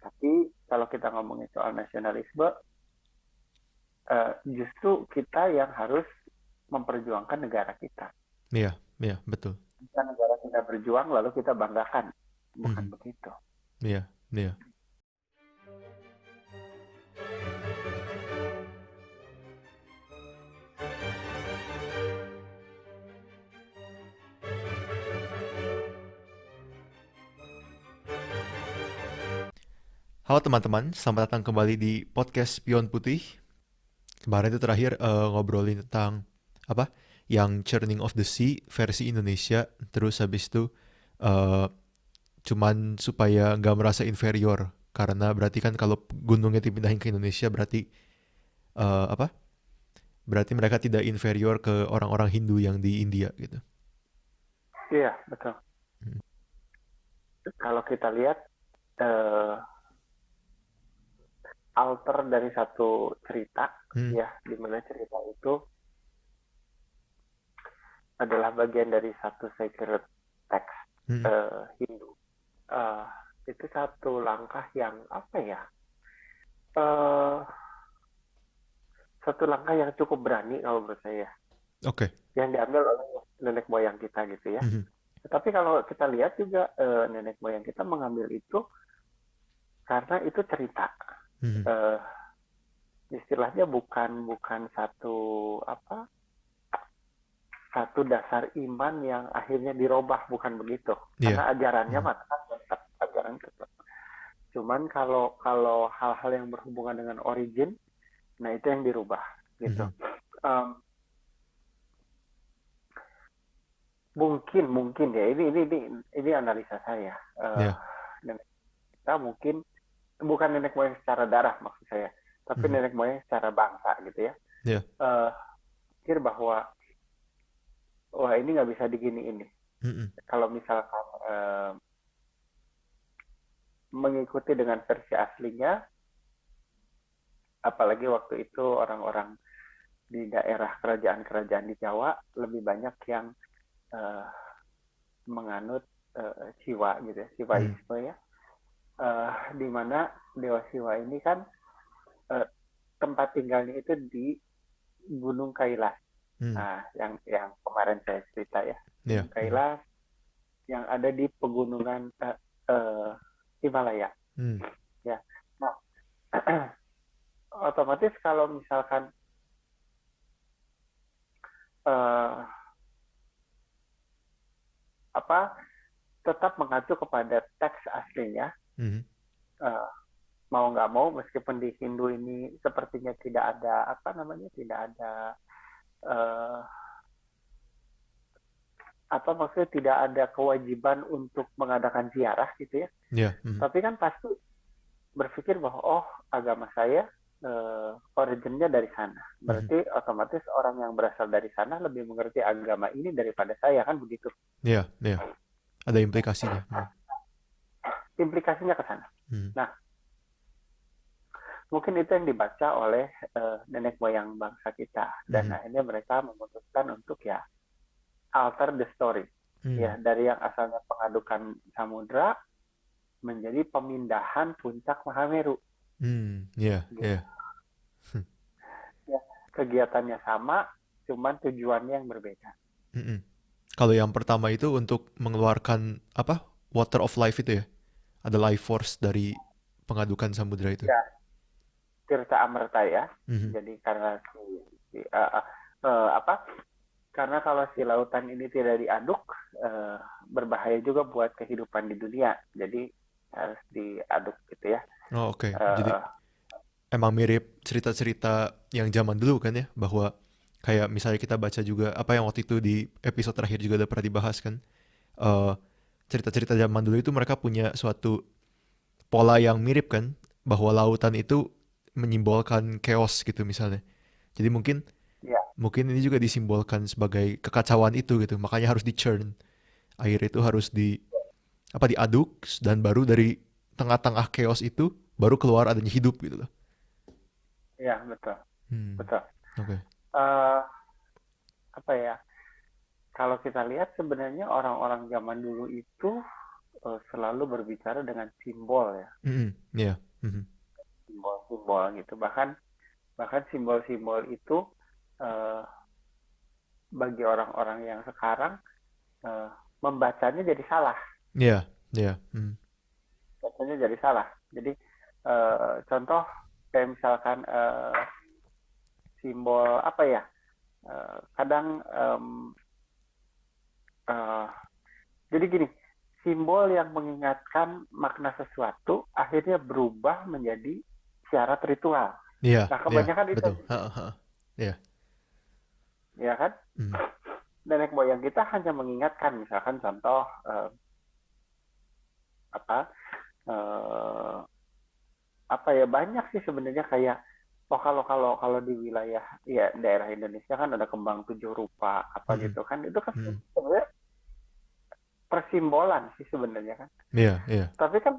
Tapi kalau kita ngomongin soal nasionalisme, justru kita yang harus memperjuangkan negara kita. Iya, iya, betul. Kita negara kita berjuang lalu kita banggakan, bukan Mhm. begitu. Iya, iya. Halo teman-teman, selamat datang kembali di podcast Pion Putih. Kemarin itu terakhir ngobrolin tentang apa? Yang Churning of the Sea versi Indonesia. Terus habis itu eh, cuman supaya nggak merasa inferior. Karena berarti kan kalau gunungnya dipindahin ke Indonesia berarti apa? Berarti mereka tidak inferior ke orang-orang Hindu yang di India gitu. Iya, betul. Hmm. Kalau kita lihat alter dari satu cerita, Hmm. ya, di mana cerita itu adalah bagian dari satu sacred text Hmm. Hindu. Eh, itu satu langkah yang apa ya? Eh, Satu langkah yang cukup berani kalau menurut saya, Oke. yang diambil oleh nenek moyang kita gitu ya. Hmm. Tapi kalau kita lihat juga nenek moyang kita mengambil itu karena itu cerita. Hmm. Eh, Istilahnya bukan bukan satu apa satu dasar iman yang akhirnya dirubah, bukan begitu. Iya. Karena ajarannya Hmm. mah tetap ajaran tetap. Cuman kalau kalau hal-hal yang berhubungan dengan origin, nah itu yang dirubah gitu. Hmm. Um, mungkin ya ini analisa saya. Iya. Nenek kita mungkin bukan nenek moyang secara darah maksud saya, tapi Hmm. nenek moyang secara bangsa gitu ya. Iya. Uh, Pikir bahwa wah ini nggak bisa digini ini. Hmm. Kalau misalkan mengikuti dengan versi aslinya, apalagi waktu itu orang-orang di daerah kerajaan-kerajaan di Jawa lebih banyak yang uh, menganut Siwa gitu ya, Hmm. Siwaisme ya, di mana Dewa Siwa ini kan uh, tempat tinggalnya itu di Gunung Kailas. Hmm. Nah, yang kemarin saya cerita ya, Iya. Gunung Kailas yang ada di pegunungan Himalaya. Hmm. Ya, nah otomatis kalau misalkan uh, apa tetap mengacu kepada teks aslinya, Hmm. uh, mau nggak mau meskipun di Hindu ini sepertinya tidak ada apa namanya tidak ada uh, apa maksudnya tidak ada kewajiban untuk mengadakan ziarah gitu ya, Iya. Hmm. tapi kan pasti berpikir bahwa oh agama saya originnya dari sana, Hmm. berarti otomatis orang yang berasal dari sana lebih mengerti agama ini daripada saya kan begitu. Iya. Iya. Ada implikasinya. Hmm. Implikasinya ke sana. Hmm. Nah, mungkin itu yang dibaca oleh nenek moyang bangsa kita, dan Hmm. akhirnya mereka memutuskan untuk ya alter the story, Hmm. ya dari yang asalnya pengadukan samudra menjadi pemindahan puncak Mahameru Hmm. Iya. gitu. Iya. Ya, kegiatannya sama, cuman tujuannya yang berbeda. Hmm. Kalau yang pertama itu untuk mengeluarkan apa? Water of life itu ya. Ada life force dari pengadukan samudra itu. Ya, Tirta Amerta ya. Hmm. Jadi karena apa? Karena kalau si lautan ini tidak diaduk, uh, berbahaya juga buat kehidupan di dunia. Jadi harus diaduk gitu ya. Oh, oke. Jadi Uh, emang mirip cerita-cerita yang zaman dulu kan ya, bahwa kayak misalnya kita baca juga apa yang waktu itu di episode terakhir juga udah pernah dibahas kan. Eh, cerita-cerita zaman dulu itu mereka punya suatu pola yang mirip kan, bahwa lautan itu menyimbolkan chaos gitu misalnya. Jadi mungkin ya, mungkin ini juga disimbolkan sebagai kekacauan itu gitu. Makanya harus di-churn. Air itu harus diaduk dan baru dari tengah-tengah chaos itu baru keluar adanya hidup gitu loh. ya betul, Hmm. betul. Oke. Uh, Apa ya? Kalau kita lihat sebenarnya orang-orang zaman dulu itu selalu berbicara dengan simbol ya. Mm-mm. Iya. Mhm. simbol-simbol gitu. Bahkan simbol-simbol itu eh, bagi orang-orang yang sekarang eh, membacanya jadi salah. Iya. Iya. Mhm. Bacanya jadi salah. Jadi contoh kayak misalkan simbol apa ya? Kadang eh, jadi gini, simbol yang mengingatkan makna sesuatu akhirnya berubah menjadi syarat ritual. Iya. Nah, Iya. kebanyakan itu, Betul. Heeh, heeh. Iya. ya kan? Mhm. Nenek moyang kita hanya mengingatkan, misalkan contoh apa eh, apa ya, banyak sih sebenarnya kayak kalau di wilayah ya daerah Indonesia kan ada kembang tujuh rupa apa Mhm. gitu kan, itu kan Mhm. sebenarnya persimbolan sih sebenarnya kan. Iya. Iya. Tapi kan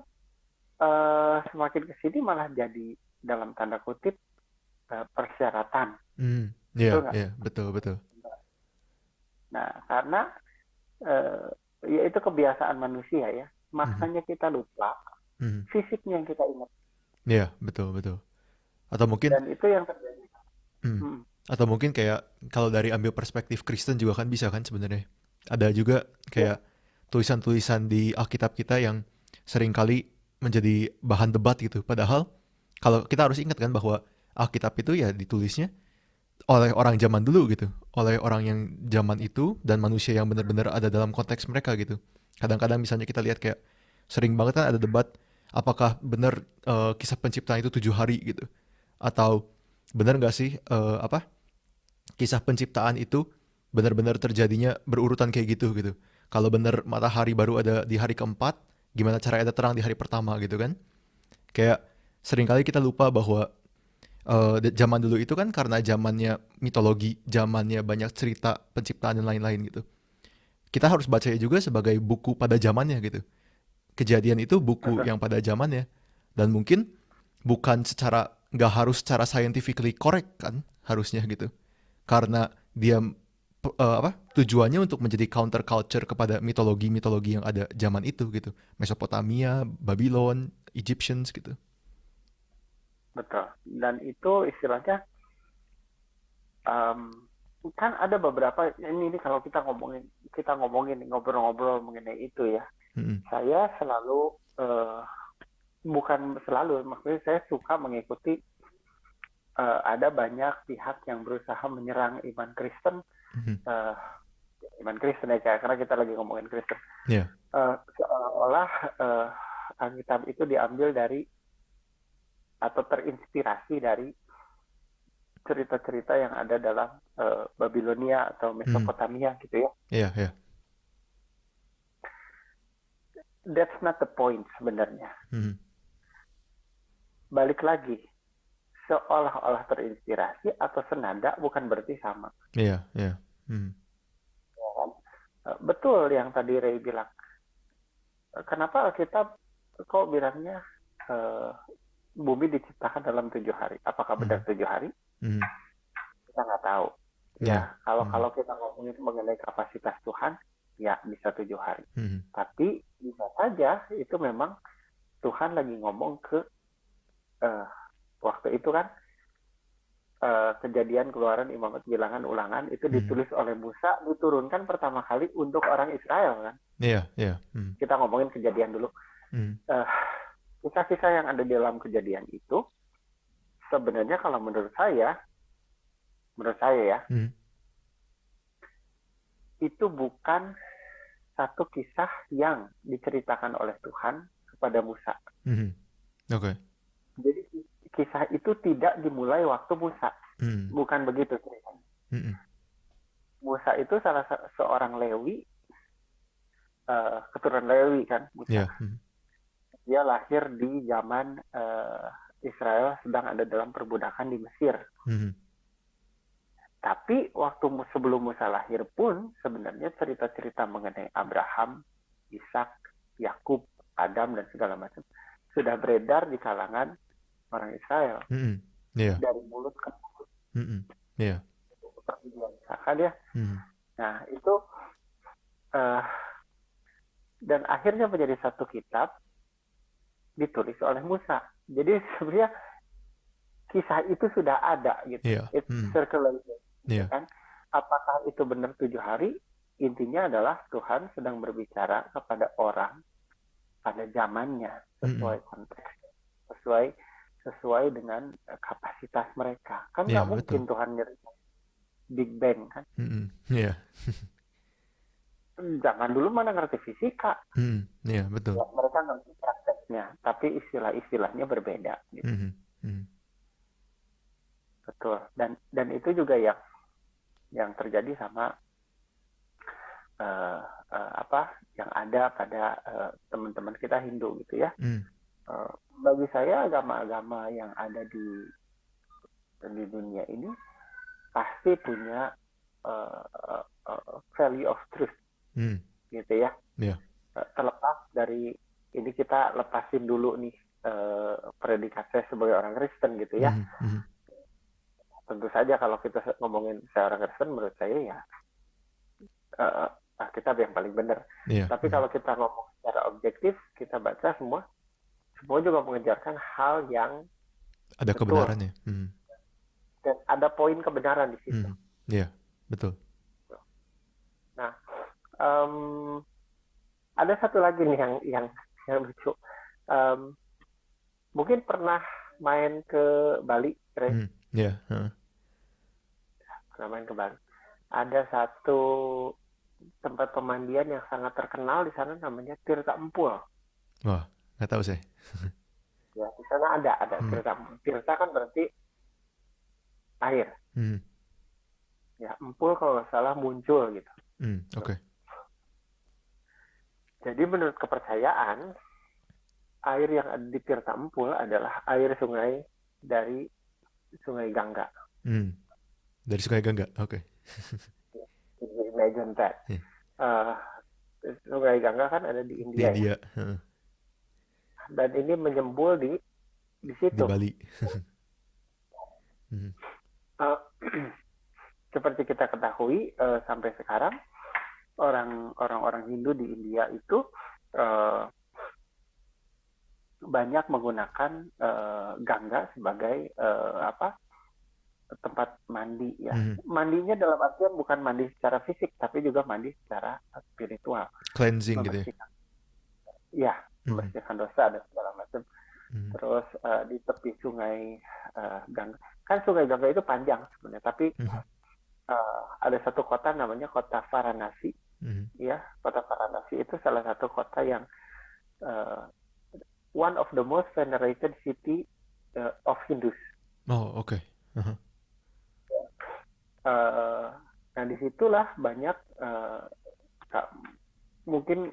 semakin kesini malah jadi dalam tanda kutip persyaratan, Mhm. Iya. betul nggak? Iya. Betul. Betul. Nah, karena eh, ya itu kebiasaan manusia ya, Mhm. maknanya kita lupa, Mhm. fisiknya yang kita ingat, Iya. Betul. Betul. Atau mungkin dan itu yang terjadi. Hmm. Hmm, Atau mungkin kayak kalau dari ambil perspektif Kristen juga kan bisa kan sebenarnya. Ada juga ya, kayak tulisan-tulisan di Alkitab kita yang seringkali menjadi bahan debat gitu. Padahal kalau kita harus ingat kan bahwa Alkitab itu ya ditulisnya oleh orang zaman dulu gitu. Oleh orang yang zaman itu dan manusia yang benar-benar ada dalam konteks mereka gitu. Kadang-kadang misalnya kita lihat kayak sering banget kan ada debat apakah benar kisah penciptaan itu 7 hari gitu. Atau benar nggak sih apa kisah penciptaan itu benar-benar terjadinya berurutan kayak gitu gitu. Kalau benar matahari baru ada di hari keempat, gimana cara ada terang di hari pertama gitu kan? Kayak seringkali kita lupa bahwa zaman dulu itu kan karena zamannya mitologi, zamannya banyak cerita penciptaan dan lain-lain gitu. Kita harus bacanya juga sebagai buku pada zamannya gitu. Kejadian itu buku betul, yang pada zamannya dan mungkin bukan secara nggak harus secara scientifically correct kan harusnya gitu karena dia apa tujuannya untuk menjadi counter culture kepada mitologi-mitologi yang ada zaman itu gitu. Mesopotamia, Babylon, Egyptians gitu. betul. Dan itu istilahnya em, kan ada beberapa ini kalau kita ngomongin ngobrol-ngobrol mengenai itu ya. Mm-mm. Saya selalu bukan selalu, maksudnya saya suka mengikuti ada banyak pihak yang berusaha menyerang Mhm. uh, iman Kristen ya, karena kita lagi ngomongin Kristen. Ya. Seolah-olah Alkitab itu diambil dari atau terinspirasi dari cerita-cerita yang ada dalam Babilonia atau Mhm. Mesopotamia gitu ya. Iya, iya. That's not the point sebenarnya. Mhm. Balik lagi, seolah-olah terinspirasi atau senada bukan berarti sama. Iya, iya. Mhm. Ya kan? Betul yang tadi Ray bilang. Kenapa Alkitab kok bilangnya uh, bumi diciptakan dalam 7 hari? Apakah benar Mhm. 7 hari? Mhm. Kita nggak tahu. Iya. Ya, kalau Mhm. kalau kita ngomongin mengenai kapasitas Tuhan, ya bisa 7 hari. Mhm. Tapi bisa saja itu memang Tuhan lagi ngomong ke uh, waktu itu kan kejadian keluaran imamat bilangan ulangan itu Mhm. ditulis oleh Musa, diturunkan pertama kali untuk orang Israel kan. Iya, iya. Mhm. Kita ngomongin kejadian dulu. Mhm. Uh, kisah-kisah yang ada di dalam kejadian itu sebenarnya kalau menurut saya ya, Mhm. itu bukan satu kisah yang diceritakan oleh Tuhan kepada Musa. Mhm. Oke. Jadi kisah itu tidak dimulai waktu Musa. Mhm. Bukan begitu ceritanya. Mhm. Musa itu salah seorang Lewi, keturunan Lewi kan Musa. Iya. Mhm. Dia lahir di zaman Israel sedang ada dalam perbudakan di Mesir. Mhm. Tapi waktu sebelum Musa lahir pun sebenarnya cerita-cerita mengenai Abraham, Ishak, Yakub, Adam dan segala macam sudah beredar di kalangan orang Israel Mhm. Iya. dari mulut ke mulut Mhm. Iya. seperti biasa ya. Mhm. Nah itu dan akhirnya menjadi satu kitab ditulis oleh Musa. Jadi sebenarnya kisah itu sudah ada gitu. Iya. It's circulated, Iya. kan? Apakah itu benar 7 hari? Intinya adalah Tuhan sedang berbicara kepada orang pada zamannya, sesuai konteks, sesuai dengan kapasitas mereka. Kan Iya, nggak mungkin betul. Tuhan nyerita Big Bang kan? Iya. Zaman dulu mana ngerti fisika, Iya, betul. ya, mereka ngerti prakteknya, tapi istilah-istilahnya berbeda. Gitu. Betul. Dan itu juga yang terjadi sama yang ada pada teman-teman kita Hindu gitu ya. Bagi saya agama-agama yang ada di dunia ini pasti punya value of truth, gitu ya. Terlepas dari ini, kita lepasin dulu nih predikat saya sebagai orang Kristen gitu ya. Tentu saja kalau kita ngomongin saya orang Kristen, menurut saya ya kita yang paling benar. Tapi kalau kita ngomong secara objektif, kita baca semua juga mengejarkan hal yang ada betul. Kebenarannya. Dan ada poin kebenaran di situ. Iya, betul. Nah, ada satu lagi nih yang lucu. Mungkin pernah main ke Bali, Ray? Iya. Pernah main ke Bali. Ada satu tempat pemandian yang sangat terkenal di sana, namanya Tirta Empul. Wah, nggak tahu saya. Ya, di sana ada Tirta Empul. Tirta kan berarti air. Ya, empul kalau nggak salah muncul gitu. Oke. Jadi menurut kepercayaan, air yang ada di Tirta Empul adalah air sungai dari Sungai Gangga. Dari Sungai Gangga, oke. Imagine that. Sungai Gangga kan ada di India. Di India. Ya? Dan ini menyembul di situ. Di Bali. Seperti kita ketahui, sampai sekarang orang-orang Hindu di India itu banyak menggunakan Gangga sebagai tempat mandi ya. Mandinya dalam artian bukan mandi secara fisik, tapi juga mandi secara spiritual. Cleansing gitu ya? Iya, membersihkan dosa dan segala macam. Terus di tepi sungai Gangga, kan sungai Gangga itu panjang sebenarnya, tapi ada satu kota namanya kota Varanasi. Ya, kota Varanasi itu salah satu kota yang one of the most venerated city of Hindus. Oh, oke. Nah, disitulah banyak mungkin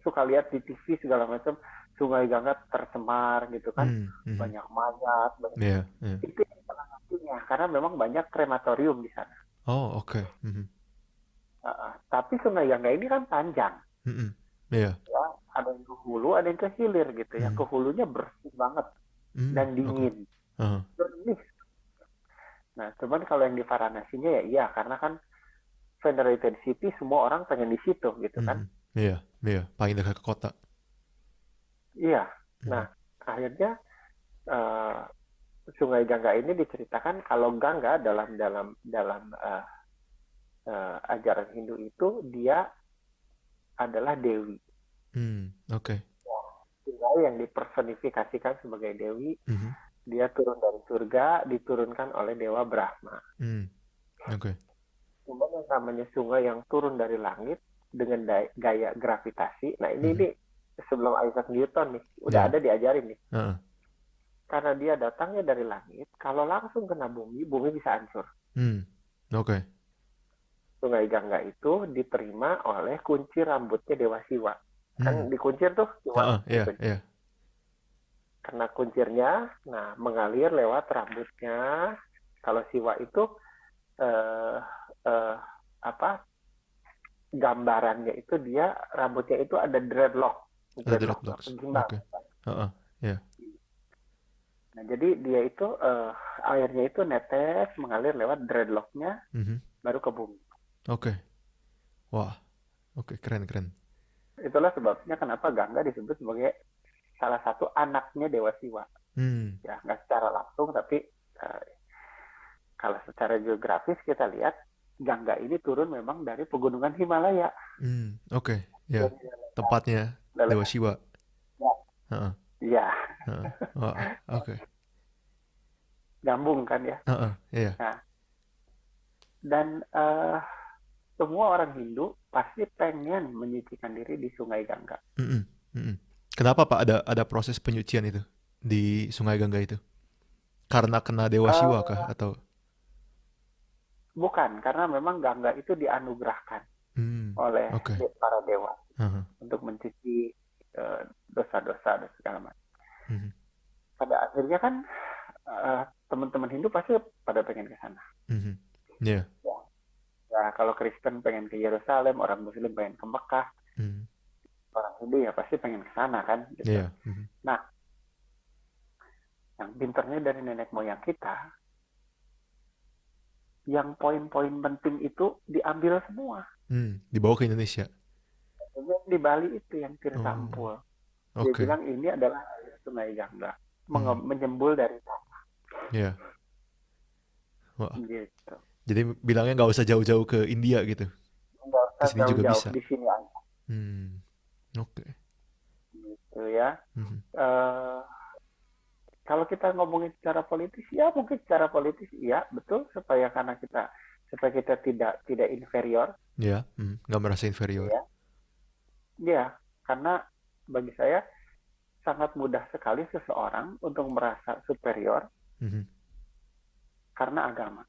suka lihat di TV segala macam, Sungai Gangga tercemar gitu kan, banyak mayat, itu salah satunya karena memang banyak krematorium di sana. Oh, oke. Tapi Sungai Gangga ini kan panjang. Ya, ada yang ke hulu, ada yang ke hilir gitu ya. Ke hulunya bersih banget dan dingin. Jernih. Nah, cuman kalau yang di Varanasinya ya iya, karena kan venerated city, semua orang pengen di situ gitu kan. Iya, paling dekat ke kota. Iya. Nah, akhirnya Sungai Gangga ini diceritakan kalau Gangga dalam ajaran Hindu itu dia adalah dewi. Oke. Sungai yang dipersonifikasikan sebagai dewi. Dia turun dari surga, diturunkan oleh Dewa Brahma. Oke. Cuman yang namanya sungai yang turun dari langit dengan gaya gravitasi. Nah, ini sebelum Isaac Newton nih, udah ada diajarin nih. Karena dia datangnya dari langit, kalau langsung kena bumi bisa hancur. Oke. Sungai Gangga itu diterima oleh kunci rambutnya Dewa Siwa. Kan dikuncir tuh. Iya. Karena kuncirnya, nah mengalir lewat rambutnya. Kalau Siwa itu gambarannya itu dia rambutnya itu ada dreadlock. Oke. Yeah. Nah, jadi dia itu airnya itu netes mengalir lewat dreadlocknya, baru ke bumi. Oke. Wah. Oke, keren. Itulah sebabnya kenapa Gangga disebut sebagai salah satu anaknya Dewa Siwa. Ya, nggak secara langsung, tapi kalau secara geografis kita lihat Gangga ini turun memang dari pegunungan Himalaya. Oke, ya. Tempatnya Dewa Siwa. Heeh, Iya, heeh. Wah, oke. nyambung kan ya. Iya. Nah, dan semua orang Hindu pasti pengen menyucikan diri di Sungai Gangga. Kenapa Pak ada proses penyucian itu di Sungai Gangga itu? Karena kena Dewa Siwa kah atau? Bukan, karena memang Gangga itu dianugerahkan oleh Oke. para dewa Heeh. untuk mencuci dosa-dosa dan segala macam. Mhm. Pada akhirnya kan teman-teman Hindu pasti pada pengen ke sana. Iya. Ya, kalau Kristen pengen ke Yerusalem, orang Muslim pengen ke Mekah, orang Hindu ya pasti pengen ke sana kan. Gitu. Iya. Nah, yang pinternya dari nenek moyang kita, yang poin-poin penting itu diambil semua. Dibawa ke Indonesia. Di Bali itu yang Tirta Empul. Dia Oke. bilang ini adalah air Sungai Gangga, menyembul dari tanah. Iya. Wah. Gitu. Jadi bilangnya nggak usah jauh-jauh ke India gitu. Nggak Di usah sini juga jauh-jauh, bisa. di sini aja. Oke. Gitu ya. Kalau kita ngomongin secara politis, ya mungkin secara politis iya betul supaya kita tidak inferior. Ya, nggak merasa inferior. Ya, karena bagi saya sangat mudah sekali seseorang untuk merasa superior karena agama.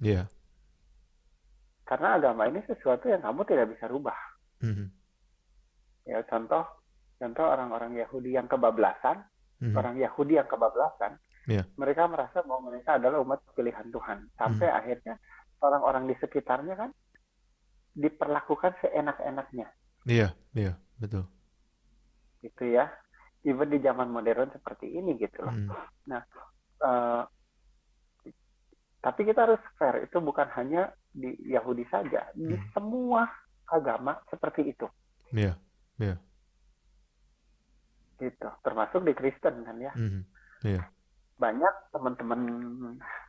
Iya. Karena agama ini sesuatu yang kamu tidak bisa rubah. Ya, contoh orang-orang Yahudi yang kebablasan. Orang Yahudi yang kebablasan, mereka merasa bahwa mereka adalah umat pilihan Tuhan. Sampai akhirnya orang-orang di sekitarnya kan diperlakukan seenak-enaknya. Iya, betul. Gitu ya. Even di zaman modern seperti ini gitu loh. Nah, tapi kita harus fair. Itu bukan hanya di Yahudi saja. Di semua agama seperti itu. Iya. Gitu, termasuk di Kristen kan ya. Iya. Banyak teman-teman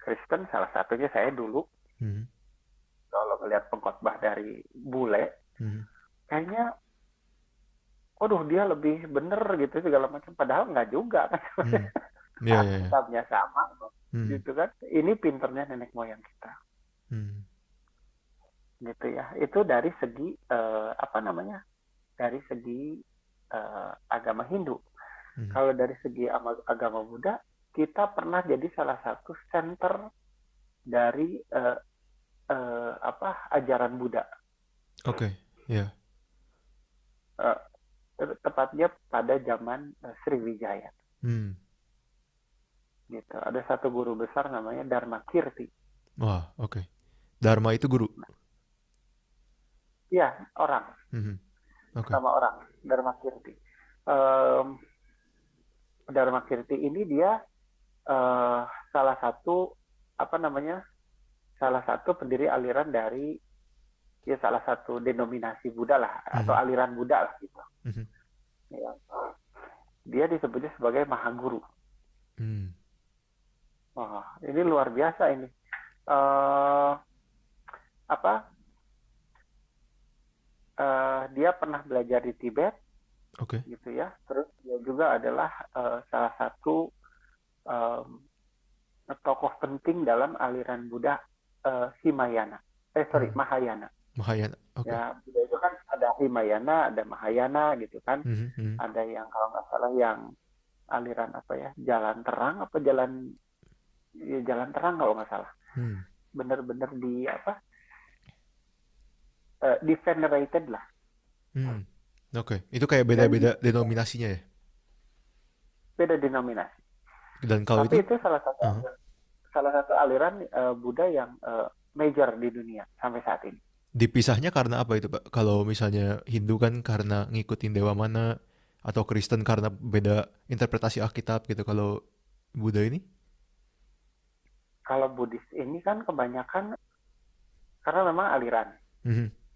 Kristen, salah satunya saya dulu, kalau melihat pengkhotbah dari bule, kayaknya, waduh dia lebih bener gitu segala macam, padahal nggak juga kan. Kitabnya sama, gitu kan. Ini pinternya nenek moyang kita, gitu ya. Itu dari segi dari segi agama Hindu. Kalau dari segi agama Buddha, kita pernah jadi salah satu center dari ajaran Buddha. Oke, ya. Tepatnya pada zaman Sriwijaya. Gitu. Ada satu guru besar namanya Dharma Kirti. Wah, oke. Dharma itu guru? Iya, orang. Sama orang, Dharma Kirti. Dharma Kirti ini dia salah satu pendiri aliran dari salah satu denominasi Buddha lah atau aliran Buddha lah gitu. Ya. Dia disebutnya sebagai Mahaguru. Wah, ini luar biasa ini. Dia pernah belajar di Tibet, gitu ya. Terus dia juga adalah salah satu tokoh penting dalam aliran Buddha Mahayana. Mahayana, oke. Ya, Buddha itu kan ada Himayana, ada Mahayana gitu kan. Ada yang kalau nggak salah yang aliran jalan terang jalan terang kalau nggak salah. Bener-bener di venerated lah. Oke. Itu kayak beda-beda denominasinya ya? Beda denominasi. Dan kalau tapi itu salah satu aliran Buddha yang major di dunia sampai saat ini. Dipisahnya karena apa itu, Pak? Kalau misalnya Hindu kan karena ngikutin dewa mana, atau Kristen karena beda interpretasi Alkitab gitu. Kalau Buddha ini? Kalau Buddhis ini kan kebanyakan karena memang aliran.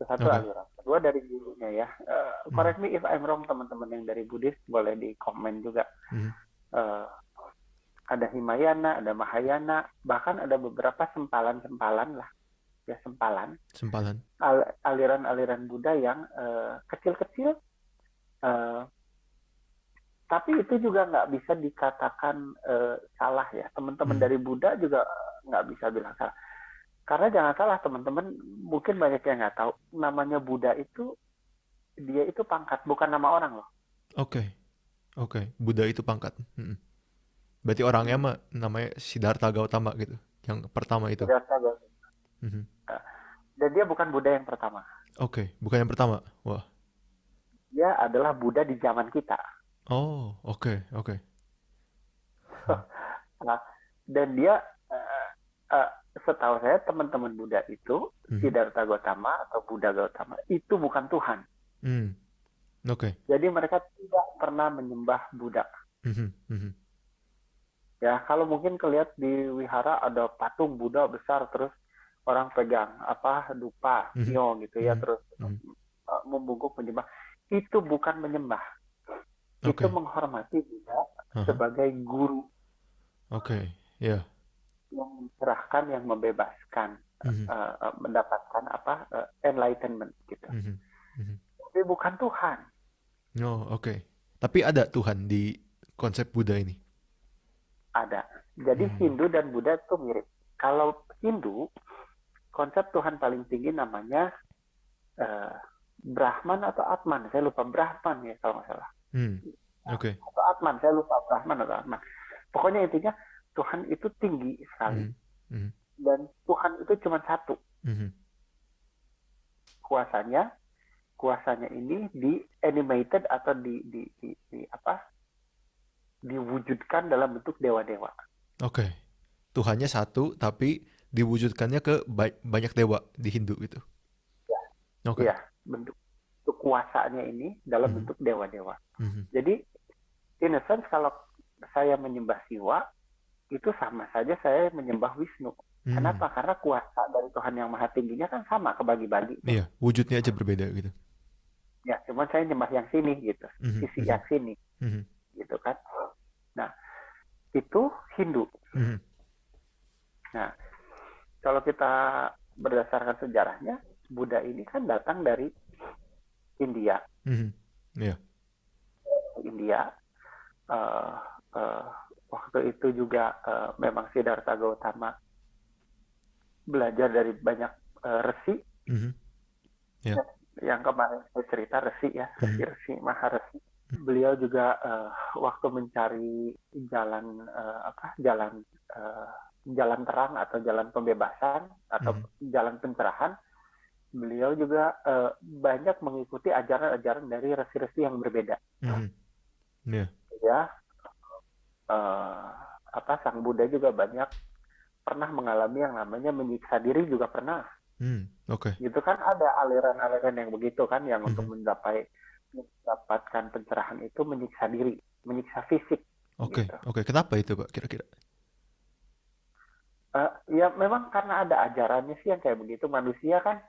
Satu aliran. kedua dari gurunya ya. Correct me if I'm wrong, teman-teman yang dari Buddhis boleh di komen juga. Uh, ada Himayana, ada Mahayana, bahkan ada beberapa sempalan-sempalan lah, ya sempalan. Aliran-aliran Buddha yang kecil-kecil, tapi itu juga nggak bisa dikatakan salah ya. Teman-teman dari Buddha juga nggak bisa bilang salah. Karena jangan salah teman-teman, mungkin banyak yang nggak tahu, namanya Buddha itu, dia itu pangkat, bukan nama orang loh. Oke. Buddha itu pangkat. Berarti orangnya mah namanya Siddhartha Gautama gitu, yang pertama itu. Siddhartha Gautama. Dan dia bukan Buddha yang pertama. Oke, bukan yang pertama. Wah. Dia adalah Buddha di zaman kita. Oh, oke. Dan dia, setahu saya teman-teman Buddha itu, Siddhartha Gautama atau Buddha Gautama itu bukan Tuhan. Oke. Jadi mereka tidak pernah menyembah Buddha. Ya, kalau mungkin kelihat di wihara ada patung Buddha besar, terus orang pegang dupa, nyo gitu ya, terus membungkuk menyembah. Itu bukan menyembah. Itu menghormati Buddha sebagai guru. Yeah. Yang mencerahkan, yang membebaskan, mendapatkan enlightenment gitu. Tapi bukan Tuhan. Tapi ada Tuhan di konsep Buddha ini? Ada. Jadi Hindu dan Buddha itu mirip. Kalau Hindu, konsep Tuhan paling tinggi namanya Brahman atau Atman. Saya lupa, Brahman ya kalau nggak salah. Atau Atman, saya lupa Brahman atau Atman. Pokoknya intinya Tuhan itu tinggi sekali. Dan Tuhan itu cuma satu. Kuasanya ini di-animated atau diwujudkan dalam bentuk dewa-dewa. Tuhannya satu, tapi diwujudkannya ke banyak dewa di Hindu gitu. Iya, bentuk kuasanya ini dalam bentuk dewa-dewa. Jadi, in a sense, kalau saya menyembah Siwa, itu sama saja saya menyembah Wisnu. Kenapa? Karena kuasa dari Tuhan yang Maha Tingginya kan sama, kebagi-bagi. Iya, wujudnya aja berbeda gitu. Ya, cuma saya nyembah yang sini gitu, sisi yang sini, gitu kan. Nah, itu Hindu. Nah, kalau kita berdasarkan sejarahnya, Buddha ini kan datang dari India. India. Waktu itu juga memang Siddhartha Gautama belajar dari banyak resi. Yang kemarin saya cerita resi ya, resi Maharesi. Beliau juga waktu mencari jalan jalan terang atau jalan pembebasan atau jalan pencerahan, beliau juga banyak mengikuti ajaran-ajaran dari resi-resi yang berbeda. Ya, Sang Buddha juga banyak pernah mengalami yang namanya menyiksa diri juga pernah. Gitu kan, ada aliran-aliran yang begitu kan, yang untuk mendapatkan pencerahan itu menyiksa diri, menyiksa fisik. Kenapa itu Pak kira-kira? Ya memang karena ada ajarannya sih yang kayak begitu. Manusia kan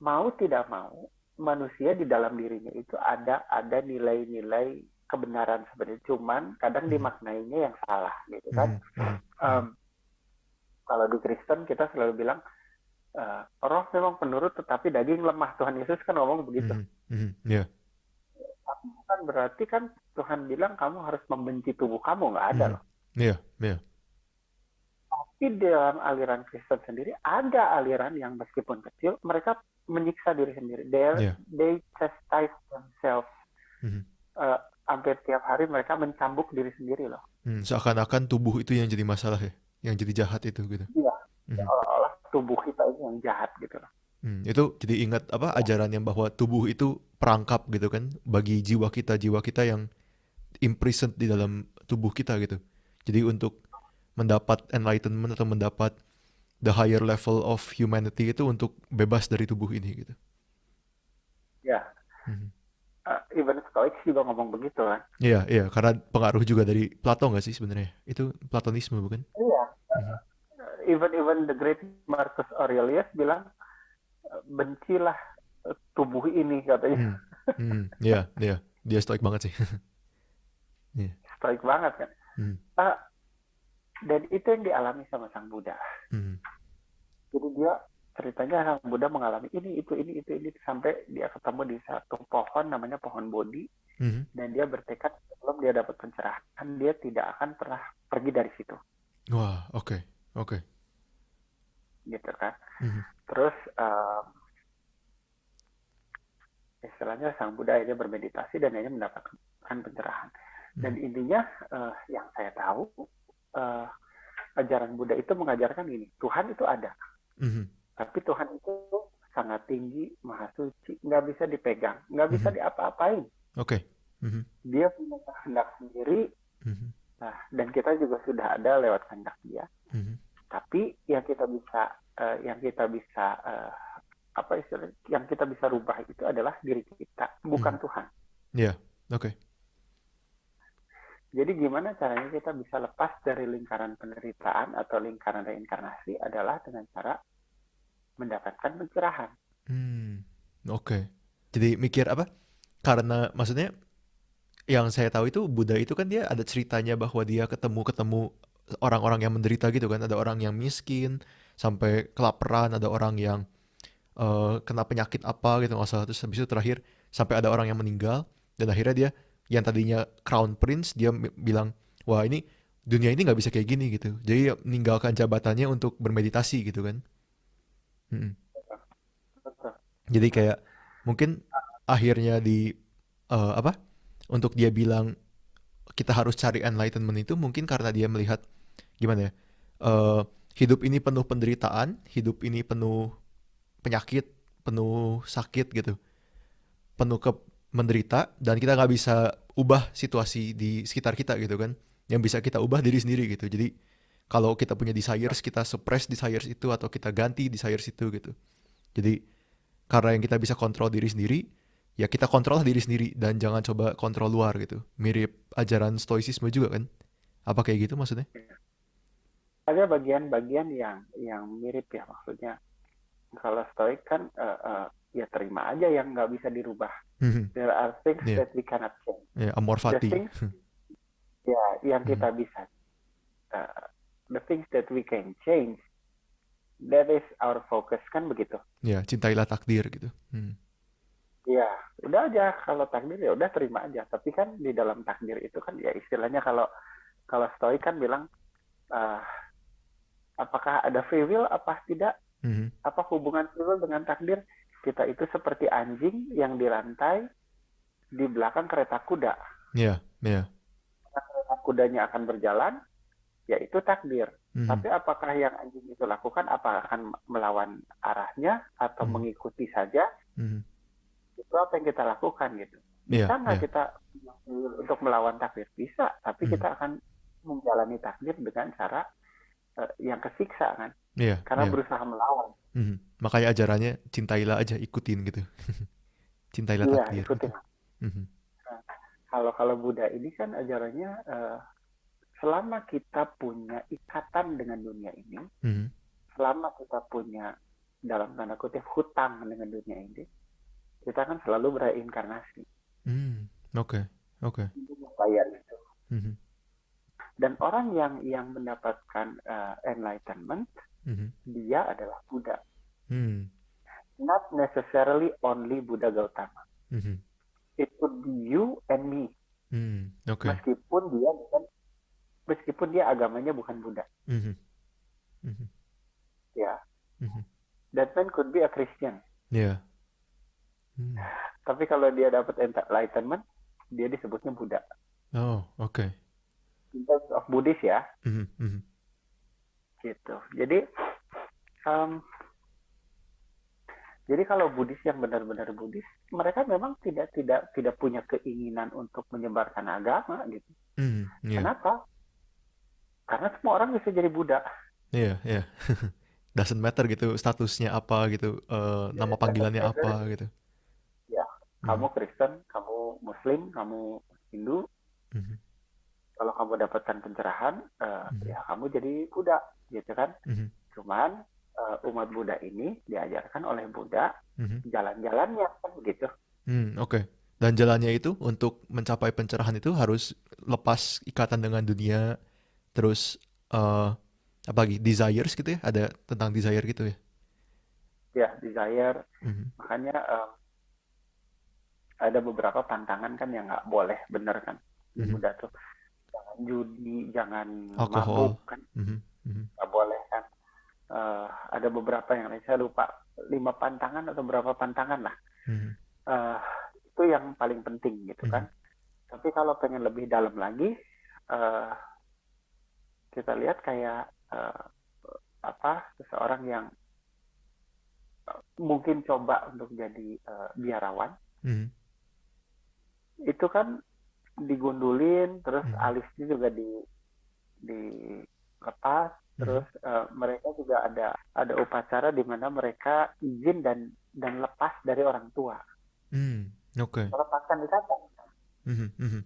mau tidak mau, manusia di dalam dirinya itu ada nilai-nilai kebenaran sebenarnya, cuman kadang dimaknainya yang salah gitu kan. Kalau di Kristen kita selalu bilang roh memang penurut tetapi daging lemah. Tuhan Yesus kan ngomong begitu. Tapi bukan berarti kan Tuhan bilang kamu harus membenci tubuh kamu, nggak ada loh. Tapi dalam aliran Kristen sendiri ada aliran yang meskipun kecil mereka menyiksa diri sendiri. They chastise themselves. Hampir tiap hari mereka mencambuk diri sendiri loh. Seakan-akan tubuh itu yang jadi masalah ya, yang jadi jahat itu gitu. Iya, seolah-olah tubuh kita ini yang jahat gitu loh. Itu jadi ingat ajaran yang bahwa tubuh itu perangkap gitu kan, bagi jiwa kita yang imprisoned di dalam tubuh kita gitu. Jadi untuk mendapat enlightenment atau mendapat the higher level of humanity itu untuk bebas dari tubuh ini gitu. Ya. Even Stoics juga ngomong begitu kan. Iya, karena pengaruh juga dari Plato nggak sih sebenarnya? Itu Platonisme bukan? Iya. Even the great Marcus Aurelius bilang bencilah tubuh ini katanya. Iya, iya, dia stoik banget sih. Iya. Stoik banget kan. Hmm, Ah, dan itu yang dialami sama Sang Buddha. hmm, Jadi dia ceritanya Sang Buddha mengalami ini sampai dia ketemu di satu pohon namanya pohon Bodhi, hmm. dan dia bertekad sebelum dia dapat pencerahan dia tidak akan pernah pergi dari situ, Wah, oke, oke. gitu kan. Hmm, Terus istilahnya Sang Buddha akhirnya bermeditasi dan akhirnya mendapatkan pencerahan. Dan hmm, intinya yang saya tahu uh, ajaran Buddha itu mengajarkan ini, Tuhan itu ada, hmm, tapi Tuhan itu sangat tinggi, maha suci, nggak bisa dipegang, nggak bisa hmm. diapa-apain. Oke. Hmm, Dia punya kehendak sendiri, hmm, nah, dan kita juga sudah ada lewat kehendak dia. hmm, Tapi yang kita bisa apa istilahnya, yang kita bisa rubah itu adalah diri kita, hmm. bukan Tuhan. Iya, oke. Jadi gimana caranya kita bisa lepas dari lingkaran penderitaan atau lingkaran reinkarnasi adalah dengan cara mendapatkan pencerahan. Hmm, oke. Jadi mikir apa? Karena maksudnya yang saya tahu itu Buddha itu kan dia ada ceritanya bahwa dia ketemu orang-orang yang menderita gitu kan. Ada orang yang miskin sampai kelaparan, ada orang yang kena penyakit apa gitu nggak salah. Terus habis itu terakhir sampai ada orang yang meninggal dan akhirnya dia yang tadinya crown prince dia bilang wah ini dunia ini nggak bisa kayak gini gitu. Jadi dia meninggalkan jabatannya untuk bermeditasi gitu kan. Mm-mm. Jadi kayak mungkin akhirnya di apa untuk dia bilang kita harus cari enlightenment itu mungkin karena dia melihat gimana ya eh, hidup ini penuh penderitaan, hidup ini penuh penyakit, penuh sakit gitu, penuh ke menderita dan kita nggak bisa ubah situasi di sekitar kita gitu kan. Yang bisa kita ubah diri sendiri gitu. Jadi kalau kita punya desires kita suppress desires itu atau kita ganti desires itu gitu. Jadi karena yang kita bisa kontrol diri sendiri, ya kita kontrol diri sendiri dan jangan coba kontrol luar gitu. Mirip ajaran stoicisme juga kan? Apa kayak gitu maksudnya? Ada bagian-bagian yang mirip ya, maksudnya kalau stoik kan ya terima aja yang nggak bisa dirubah. There are things Iya, that we cannot change. yeah, amor The fati. things ya yang Mhm. kita bisa, uh, the things that we can change, that is our focus, kan begitu. Ya, cintailah takdir gitu. Ya udah aja, kalau takdir ya udah terima aja. Tapi kan di dalam takdir itu kan ya istilahnya kalau kalau stoik kan bilang uh, apakah ada free will apa tidak, Mhm. apa hubungan free will dengan takdir. Kita itu seperti anjing yang dirantai di belakang kereta kuda. Iya, iya. Kereta kudanya akan berjalan, yaitu takdir. Mhm. Tapi apakah yang anjing itu lakukan, apa akan melawan arahnya atau Mhm. mengikuti saja, Mhm. itu apa yang kita lakukan gitu. Iya, Bisa nggak iya. kita untuk melawan takdir? Bisa, tapi Mhm. kita akan menjalani takdir dengan cara yang kesiksa kan, Iya, karena iya. berusaha melawan. Makanya ajarannya cintailah aja, ikutin gitu. Cintailah Iya, takdir gitu. ikutin. Mhm. Nah, kalau Buddha ini kan ajarannya selama kita punya ikatan dengan dunia ini, Mhm. selama kita punya dalam tanda kutip hutang dengan dunia ini, kita kan selalu bereinkarnasi Oke, oke. untuk membayar itu. Mhm. Dan orang yang mendapatkan enlightenment, Mhm. dia adalah Buddha. Hmm. Not necessarily only Buddha Gautama. Mhm. It could be you and me. Oke. Meskipun dia agamanya bukan Buddha. Mhm. Mhm. Ya, Mhm. that man could be a Christian. Iya. Hmm. Tapi kalau dia dapat enlightenment, dia disebutnya Buddha. Oh, oke. In terms of Buddhis ya, Mhm. Mhm. gitu. Jadi kalau Buddhis yang benar-benar Buddhis, mereka memang tidak punya keinginan untuk menyebarkan agama gitu. Iya. Kenapa? Karena semua orang bisa jadi Buddha. Iya, iya. Doesn't matter gitu statusnya apa gitu, nama panggilannya apa gitu. Ya, Mhm. kamu Kristen, kamu Muslim, kamu Hindu, Mhm. kalau kamu dapatkan pencerahan, Mhm. ya kamu jadi Buddha, gitu kan? Mhm. Cuman umat Buddha ini diajarkan oleh Buddha Mhm. jalan-jalannya kan begitu. Oke. Dan jalannya itu untuk mencapai pencerahan itu harus lepas ikatan dengan dunia, terus apa lagi? Desires gitu ya? Ada tentang desire gitu ya? Ya, desire. Mhm. Makanya ada beberapa pantangan kan yang nggak boleh, bener kan? Di Mhm. Buddha tuh jangan judi, jangan Alkohol. mabuk kan, Mhm. Mhm. nggak boleh kan. Ada beberapa yang lain, saya lupa 5 pantangan atau berapa pantangan lah. Mhm. Eh, itu yang paling penting gitu Mhm. kan. Tapi kalau pengen lebih dalam lagi, eh, kita lihat kayak seseorang yang mungkin coba untuk jadi biarawan, Mhm. itu kan digundulin, terus Mhm. alisnya juga dilepas, Mhm. terus mereka juga ada upacara di mana mereka izin dan lepas dari orang tua, Oke. melepaskan ikatan. Mhm. Mhm.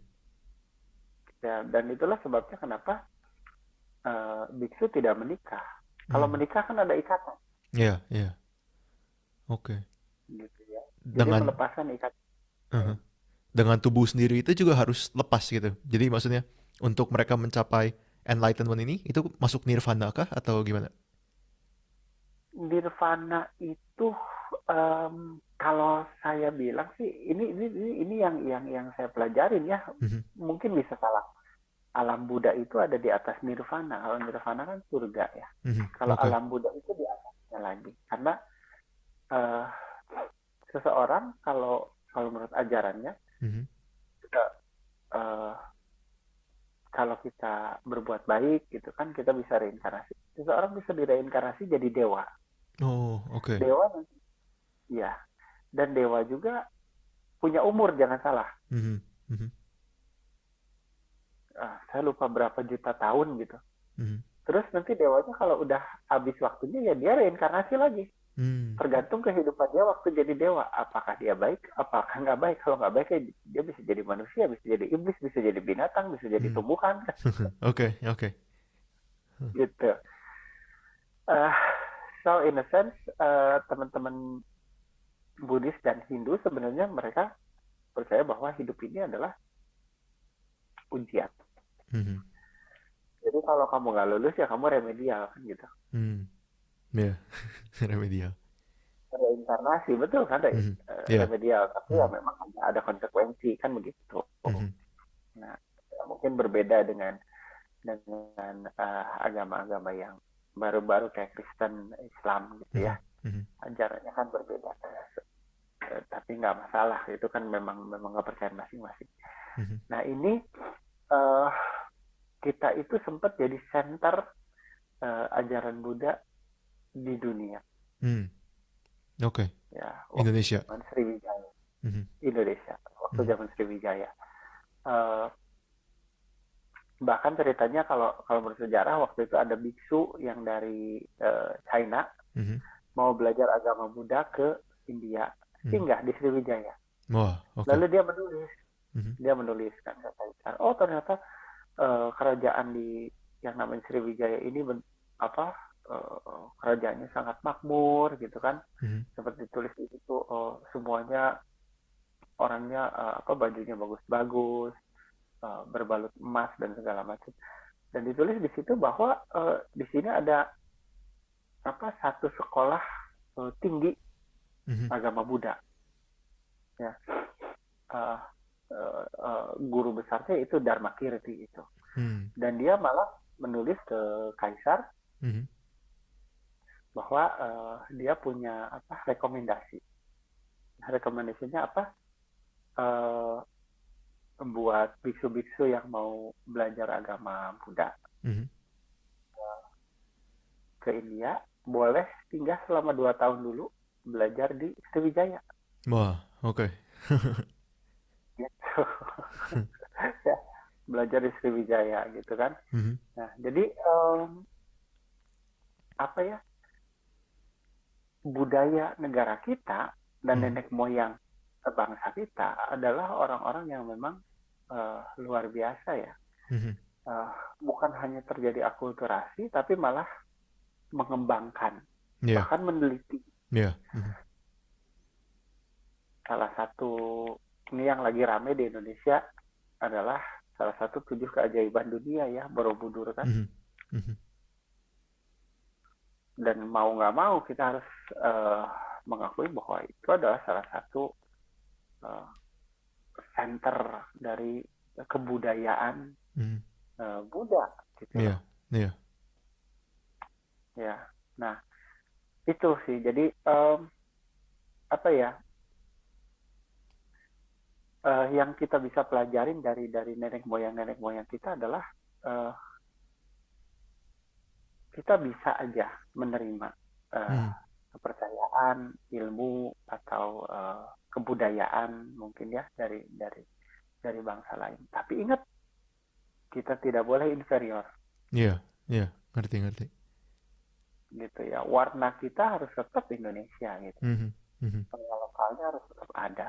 Ya, dan itulah sebabnya kenapa biksu tidak menikah. Kalau Mhm. menikah kan ada ikatan, Iya, iya. Oke. gitu ya. Jadi Dengan melepaskan ikatan. uh-huh. Dengan tubuh sendiri itu juga harus lepas gitu. Jadi maksudnya untuk mereka mencapai enlightenment ini itu masuk nirvana kah atau gimana? Nirvana itu kalau saya bilang sih ini yang saya pelajarin ya, Mhm. mungkin bisa salah. Alam Buddha itu ada di atas nirvana. Kalau nirvana kan surga ya. Mhm. Kalau Oke. alam Buddha itu di atasnya lagi. Karena eh, seseorang kalau kalau menurut ajarannya Mhm. kita, eh, kalau kita berbuat baik gitu kan kita bisa reinkarnasi. Seseorang bisa direinkarnasi jadi dewa. Oh, oke. Dewa nanti ya. Dan dewa juga punya umur, jangan salah. Mhm. Mhm. Saya lupa berapa juta tahun gitu. Mhm. Terus nanti dewanya kalau udah habis waktunya ya dia reinkarnasi lagi. Hmm. Tergantung kehidupan dia waktu jadi dewa. Apakah dia baik, apakah nggak baik. Kalau nggak baik ya dia bisa jadi manusia, bisa jadi iblis, bisa jadi binatang, bisa jadi Hmm. tumbuhan. Oke, oke. Gitu. Uh, so in a sense, teman-teman Buddhis dan Hindu sebenarnya mereka percaya bahwa hidup ini adalah ujian. Mhm. Jadi kalau kamu nggak lulus ya kamu remedial kan gitu. Hmm. Ya, remedial. Reinkarnasi betul kan, Mhm. Ya. remedial, tapi ya Mhm. memang ada konsekuensi kan begitu. Mhm. Nah, mungkin berbeda dengan agama-agama yang baru-baru kayak Kristen, Islam gitu ya, Mhm. Mhm. ajarannya kan berbeda. Tapi nggak masalah, itu kan memang kepercayaan masing-masing. Mhm. Nah ini uh, kita itu sempat jadi center ajaran Buddha di dunia, Hmm. Oke. ya waktu Indonesia. zaman Sriwijaya, Mhm. Indonesia, waktu Mhm. zaman Sriwijaya. Uh, Bahkan ceritanya kalau kalau bersejarah waktu itu ada biksu yang dari China Mhm. mau belajar agama Buddha ke India, Mhm. singgah di Sriwijaya. Wah, oke. Lalu Mhm. dia menulis kan, oh ternyata kerajaan di yang namanya Sriwijaya ini kerajaannya sangat makmur gitu kan. Mhm. Seperti ditulis di situ, semuanya orangnya bajunya bagus-bagus, berbalut emas dan segala macam. Dan ditulis di situ bahwa di sini ada satu sekolah tinggi Mhm. agama Buddha. Ya, uh, guru besarnya itu Dharma Kirti itu. Hmm. Dan dia malah menulis ke kaisar Mhm. bahwa dia punya rekomendasi. Rekomendasinya apa? Uh, Buat biksu-biksu yang mau belajar agama Buddha Mhm. ke India, boleh tinggal selama 2 tahun dulu belajar di Sriwijaya. Wah, oke. Gitu. Ya, belajar di Sriwijaya gitu kan. Mhm. Nah, jadi apa ya, budaya negara kita dan Mhm. nenek moyang bangsa kita adalah orang-orang yang memang luar biasa ya. Mhm. Bukan hanya terjadi akulturasi, tapi malah mengembangkan. Iya, bahkan meneliti. iya. Mhm, Salah satu ini yang lagi rame di Indonesia adalah salah satu 7 keajaiban dunia ya, Borobudur kan. mhm, mhm. Dan mau nggak mau kita harus uh, mengakui bahwa itu adalah salah satu uh, center dari kebudayaan Mhm. Buddha gitu Iya, loh iya. ya. Nah itu sih, jadi apa ya, yang kita bisa pelajarin dari nenek moyang kita adalah uh, kita bisa aja menerima uh, Mhm. kepercayaan, ilmu atau kebudayaan mungkin ya dari bangsa lain. Tapi ingat, kita tidak boleh inferior Iya, iya. Ngerti, ngerti. gitu ya. Warna kita harus tetap Indonesia gitu. Mhm, mhm. Warna lokalnya harus tetap ada.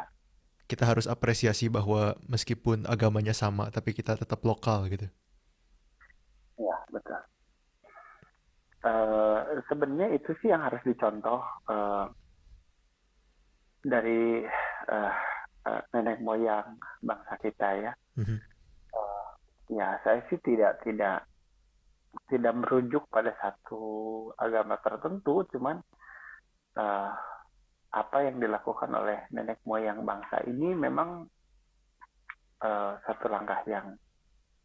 Kita harus apresiasi bahwa meskipun agamanya sama, tapi kita tetap lokal gitu. Ya betul. Sebenarnya itu sih yang harus dicontoh dari uh, nenek moyang bangsa kita ya. Mhm, Ya saya sih tidak merujuk pada satu agama tertentu, cuman uh, apa yang dilakukan oleh nenek moyang bangsa ini memang satu langkah yang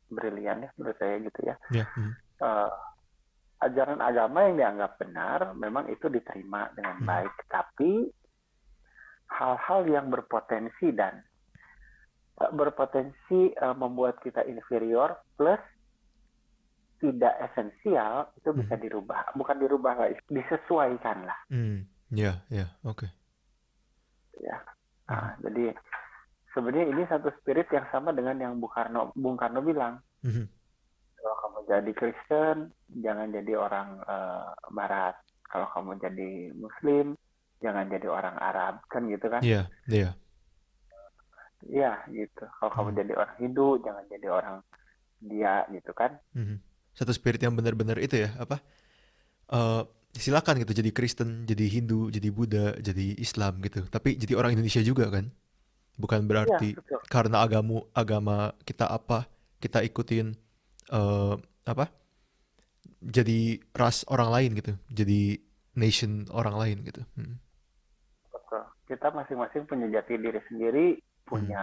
brilian ya menurut saya gitu ya. iya. Mhm, Uh, Ajaran agama yang dianggap benar memang itu diterima dengan mhm, baik, tapi hal-hal yang berpotensi membuat kita inferior plus tidak esensial itu bisa mhm. dirubah, bukan dirubah lah, disesuaikan lah Iya, iya. Oke. ya. Mhm, Jadi sebenarnya ini satu spirit yang sama dengan yang Bung Karno bilang, mhm. kalau kamu jadi Kristen jangan jadi orang Barat, kalau kamu jadi Muslim jangan jadi orang Arab, kan gitu kan. Iya, iya. Iya gitu, kalau kamu Mhm, jadi orang Hindu jangan jadi orang dia gitu kan. mhm. Satu spirit yang benar-benar itu ya, apa? eh Silakan gitu jadi Kristen, jadi Hindu, jadi Buddha, jadi Islam gitu. Tapi jadi orang Indonesia juga kan. Bukan Iya berarti betul. karena agama kita apa, kita ikutin eh apa? Jadi ras orang lain gitu. Jadi nation orang lain gitu. Hmm. Betul. Kita masing-masing punya jati diri sendiri, Hmm. punya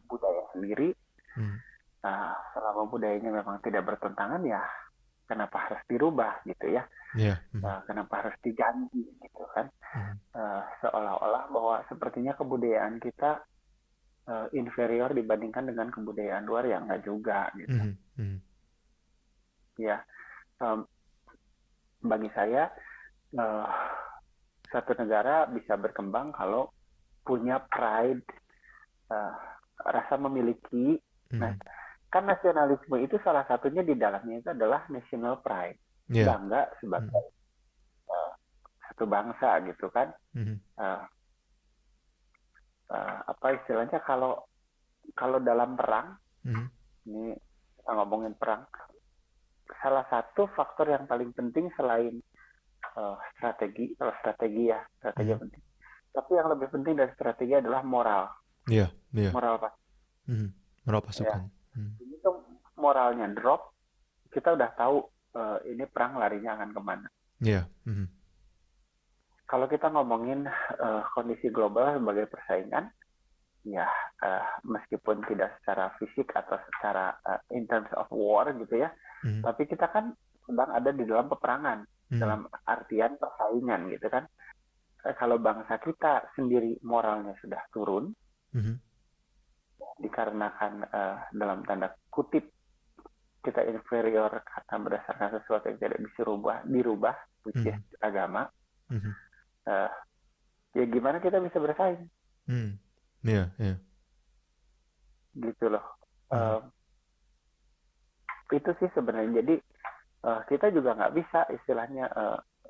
budaya sendiri. Hmm. Nah, selama budayanya memang tidak bertentangan ya, kenapa harus dirubah gitu ya? Ya. Hmm. Kenapa harus diganti gitu kan? Hmm. Seolah-olah bahwa sepertinya kebudayaan kita inferior dibandingkan dengan kebudayaan luar, yang enggak juga gitu. Hmm. Hmm. Ya, um, bagi saya uh, satu negara bisa berkembang kalau punya pride, uh, rasa memiliki. Nah, Hmm. kan nasionalisme itu salah satunya di dalamnya itu adalah national pride, Ya. bangga Hmm. sebagai satu bangsa gitu kan. Hmm. Uh, Apa istilahnya, kalau kalau dalam perang, Hmm. ini kita ngomongin perang, salah satu faktor yang paling penting selain strategi, kalau strategi Hmm. penting, tapi yang lebih penting dari strategi adalah moral. Ya. Ya. Moral pak Hmm. Merawat ya. pasukan. Hmm. Ini tuh moralnya drop, kita udah tahu ini perang larinya akan kemana. Ya. Hmm. Kalau kita ngomongin kondisi global sebagai persaingan, ya meskipun tidak secara fisik atau secara in terms of war gitu ya, Hmm. tapi kita kan sedang ada di dalam peperangan, Hmm. dalam artian persaingan gitu kan. Kalau bangsa kita sendiri moralnya sudah turun, Hmm. dikarenakan dalam tanda kutip kita inferior karena berdasarkan sesuatu yang tidak bisa dirubah, which is Hmm. agama, Hmm. ya gimana kita bisa bersaing Hmm. Ya. Ya. gitu loh. Hmm. Itu sih sebenarnya. Jadi kita juga nggak bisa istilahnya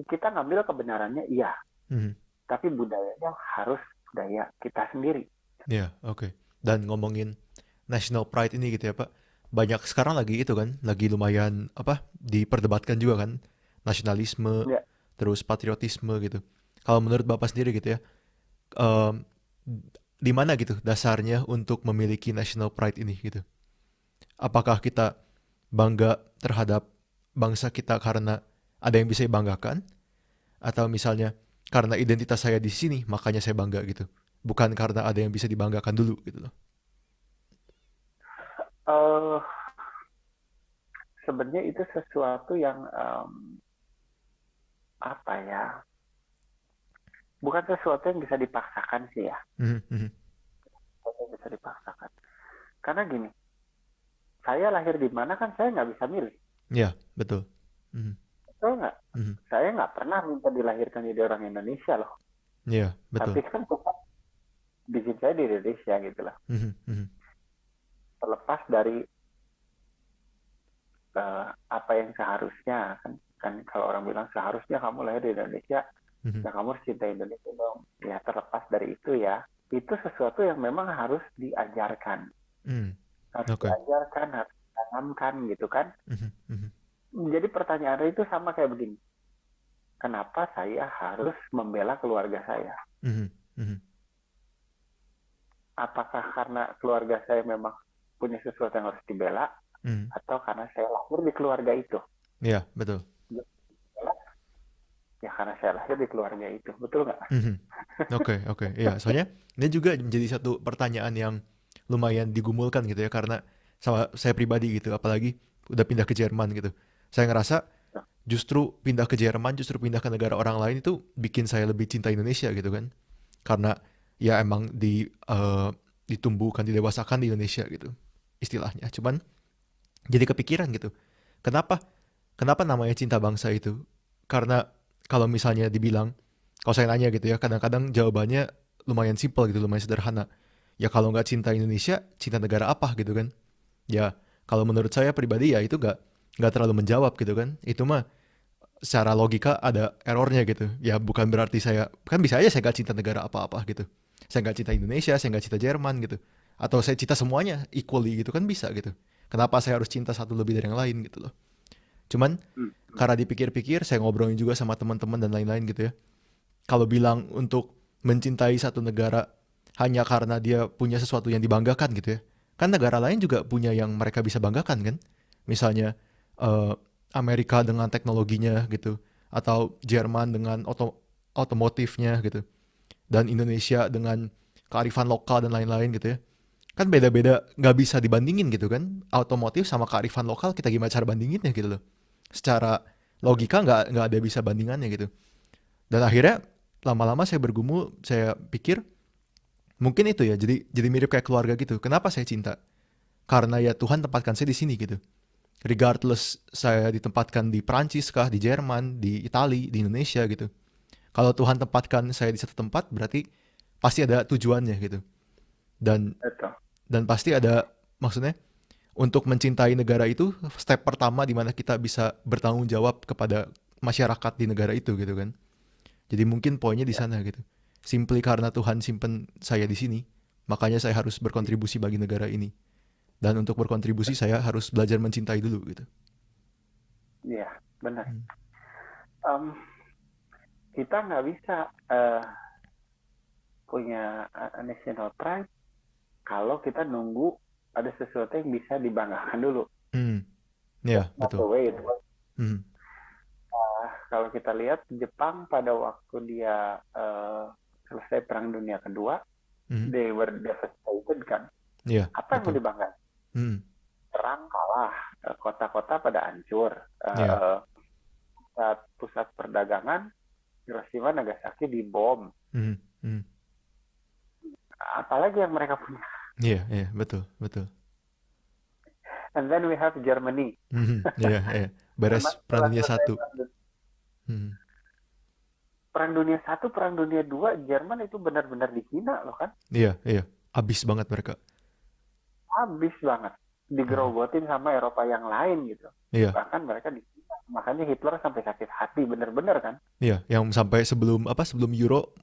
kita ngambil kebenarannya iya, Hmm. tapi budayanya harus budaya kita sendiri. Ya. Oke. Dan ngomongin national pride ini gitu ya Pak, banyak sekarang lagi itu kan, lagi lumayan apa diperdebatkan juga kan, nasionalisme, Ya, terus patriotisme gitu. Kalau menurut Bapak sendiri gitu ya, em, di mana gitu dasarnya untuk memiliki national pride ini gitu? Apakah kita bangga terhadap bangsa kita karena ada yang bisa dibanggakan, atau misalnya karena identitas saya di sini makanya saya bangga gitu, bukan karena ada yang bisa dibanggakan dulu gitu loh. Eh, Sebenarnya itu sesuatu yang apa ya? Bukan sesuatu yang bisa dipaksakan sih ya. Mhm, mhm. Sesuatu yang bisa dipaksakan. Karena gini, saya lahir di mana kan saya nggak bisa milih. Ya, betul. Mhm, Betul nggak? mhm. Saya nggak pernah minta dilahirkan jadi orang Indonesia loh. Ya, Tapi betul. kan tetap bikin saya di Indonesia gitu lah. Mhm, mhm. Terlepas dari apa yang seharusnya kan kalau orang bilang seharusnya kamu lahir di Indonesia, Mhm. ya kamu harus cinta Indonesia dong. Ya terlepas dari itu ya, itu sesuatu yang memang harus diajarkan, Hmm, harus oke. diajarkan, harus ditanamkan gitu kan. Mhm, mhm. Jadi pertanyaannya itu sama kayak begini, kenapa saya harus membela keluarga saya? Mhm, mhm. Apakah karena keluarga saya memang punya sesuatu yang harus dibela, Mhm. atau karena saya lahir di keluarga itu? Ya, betul. Ya karena saya lahir di keluarga itu, betul nggak? Mhm. Oke, oke. Iya, soalnya ini juga menjadi satu pertanyaan yang lumayan digumulkan gitu ya, karena sama saya pribadi gitu, apalagi udah pindah ke Jerman gitu. Saya ngerasa justru pindah ke Jerman, justru pindah ke negara orang lain itu bikin saya lebih cinta Indonesia gitu kan. Karena ya emang ditumbuhkan, didewasakan di Indonesia gitu istilahnya. Cuman jadi kepikiran gitu. Kenapa? Kenapa namanya cinta bangsa itu? Karena kalau misalnya dibilang, kalau saya nanya gitu ya, kadang-kadang jawabannya lumayan simpel gitu, lumayan sederhana. Ya kalau nggak cinta Indonesia, cinta negara apa gitu kan? Ya kalau menurut saya pribadi ya itu nggak terlalu menjawab gitu kan. Itu mah secara logika ada errornya gitu. Ya bukan berarti saya, kan bisa aja saya nggak cinta negara apa-apa gitu. Saya nggak cinta Indonesia, saya nggak cinta Jerman gitu. Atau saya cinta semuanya equally gitu kan bisa gitu. Kenapa saya harus cinta satu lebih dari yang lain gitu loh. Cuman Hmm. karena dipikir-pikir, saya ngobrolin juga sama teman-teman dan lain-lain gitu ya. Kalau bilang untuk mencintai satu negara hanya karena dia punya sesuatu yang dibanggakan gitu ya. Kan negara lain juga punya yang mereka bisa banggakan kan. Misalnya eh, Amerika dengan teknologinya gitu. Atau Jerman dengan otomotifnya gitu. Dan Indonesia dengan kearifan lokal dan lain-lain gitu ya. Kan beda-beda, nggak bisa dibandingin gitu kan. Otomotif sama kearifan lokal kita gimana cara bandinginnya gitu loh. Secara logika nggak ada bisa bandingannya gitu. Dan akhirnya lama-lama saya bergumul, saya pikir mungkin itu ya, jadi mirip kayak keluarga gitu. Kenapa saya cinta? Karena ya Tuhan tempatkan saya di sini gitu. Regardless saya ditempatkan di Prancis kah, di Jerman, di Itali, di Indonesia gitu. Kalau Tuhan tempatkan saya di satu tempat, berarti pasti ada tujuannya gitu. Dan Betul. dan pasti ada, maksudnya untuk mencintai negara itu step pertama di mana kita bisa bertanggung jawab kepada masyarakat di negara itu gitu kan. Jadi mungkin poinnya di Ya. sana gitu. Simply karena Tuhan simpen saya di sini, makanya saya harus berkontribusi bagi negara ini. Dan untuk berkontribusi saya harus belajar mencintai dulu gitu. Iya, benar. Hmm. Em, Kita nggak bisa punya national pride kalau kita nunggu ada sesuatu yang bisa dibanggakan dulu. Hmm. Ya, That's not betul. the way it works. Hmm. Kalau kita lihat Jepang pada waktu dia selesai Perang Dunia Kedua, Hmm. they were devastated kan. Ya, Apa yang mau betul. dibanggakan? Hmm. Perang kalah, kota-kota pada hancur, Ya. pusat perdagangan Hiroshima Nagasaki dibom. Hmm. Hmm. Apalagi yang mereka punya. Iya, iya, betul, betul. And then we have Germany. Hmm. Iya, iya. Beres Perang Setelah Dunia selesai Satu. Hmm. Perang Dunia Satu, Perang Dunia Dua, Jerman itu benar-benar dihina loh kan. Iya, iya. Abis banget mereka. Habis banget. Digerogotin sama Eropa yang lain gitu. Iya, Bahkan mereka dihina. Makanya Hitler sampai sakit hati, bener-bener kan. iya. Yang sampai sebelum Euro,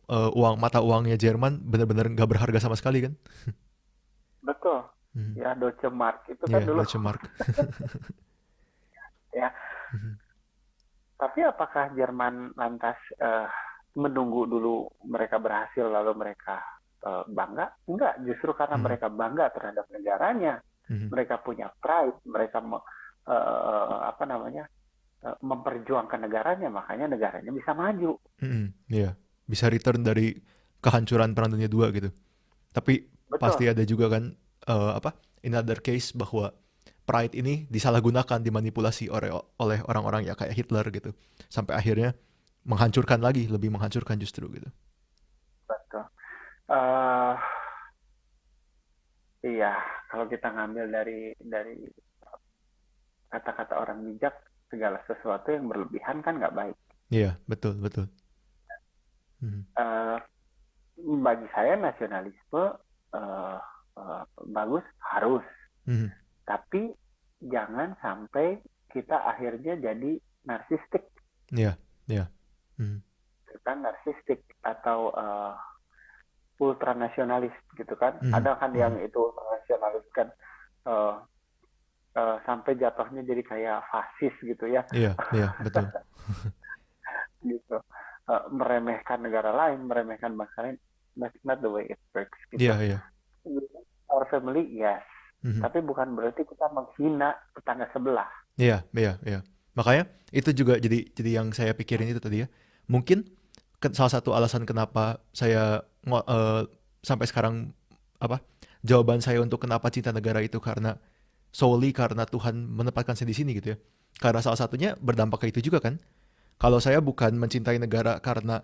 mata uangnya Jerman benar-benar nggak berharga sama sekali kan. Betul. Hmm. Ya Deutsche Mark itu kan Iya, dulu. Deutsche Mark. Ya, Mhm. Tapi apakah Jerman lantas menunggu dulu mereka berhasil lalu mereka bangga? Enggak, justru karena mereka bangga terhadap negaranya, mereka punya pride, mereka memperjuangkan negaranya, makanya negaranya bisa maju. Iya, bisa return dari kehancuran Perang Dunia II gitu. Tapi pasti Betul. ada juga kan in other case bahwa pride ini disalahgunakan, dimanipulasi oleh orang-orang ya kayak Hitler gitu. Sampai akhirnya menghancurkan lagi, lebih menghancurkan justru gitu. Betul. Iya, kalau kita ngambil dari kata-kata orang bijak, segala sesuatu yang berlebihan kan nggak baik. Iya, betul. Bagi saya nasionalisme bagus, harus. Tapi jangan sampai kita akhirnya jadi narsistik. Iya. Kita narsistik atau ultranasionalis gitu kan. Ada kan yang itu ultranasionalis kan sampai jatuhnya jadi kayak fasis gitu ya. Iya, betul. Gitu. Meremehkan negara lain, meremehkan bangsa lain. That's not the way it works. Gitu. Iya. Our family, yes. Tapi bukan berarti kita menghina tetangga sebelah. Iya. Makanya itu juga jadi yang saya pikirin itu tadi ya. Mungkin salah satu alasan kenapa saya sampai sekarang jawaban saya untuk kenapa cinta negara itu karena solely karena Tuhan menempatkan saya di sini gitu ya. Karena salah satunya berdampak ke itu juga kan. Kalau saya bukan mencintai negara karena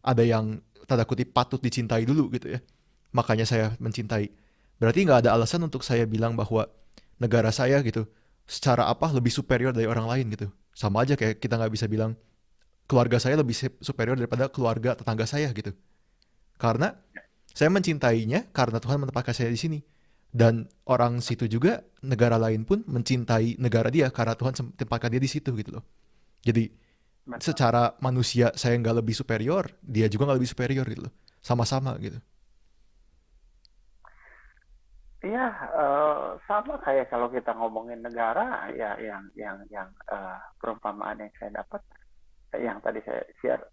ada yang tanda kutip patut dicintai dulu gitu ya, makanya saya mencintai. Berarti nggak ada alasan untuk saya bilang bahwa negara saya gitu secara apa lebih superior dari orang lain gitu. Sama aja kayak kita nggak bisa bilang keluarga saya lebih superior daripada keluarga tetangga saya gitu. Karena saya mencintainya karena Tuhan menempatkan saya di sini. Dan orang situ juga, negara lain pun mencintai negara dia karena Tuhan tempatkan dia di situ gitu loh. Jadi secara manusia saya nggak lebih superior, dia juga nggak lebih superior gitu loh. Sama-sama gitu. Iya, sama kayak kalau kita ngomongin negara ya yang perumpamaan yang saya dapat, yang tadi saya share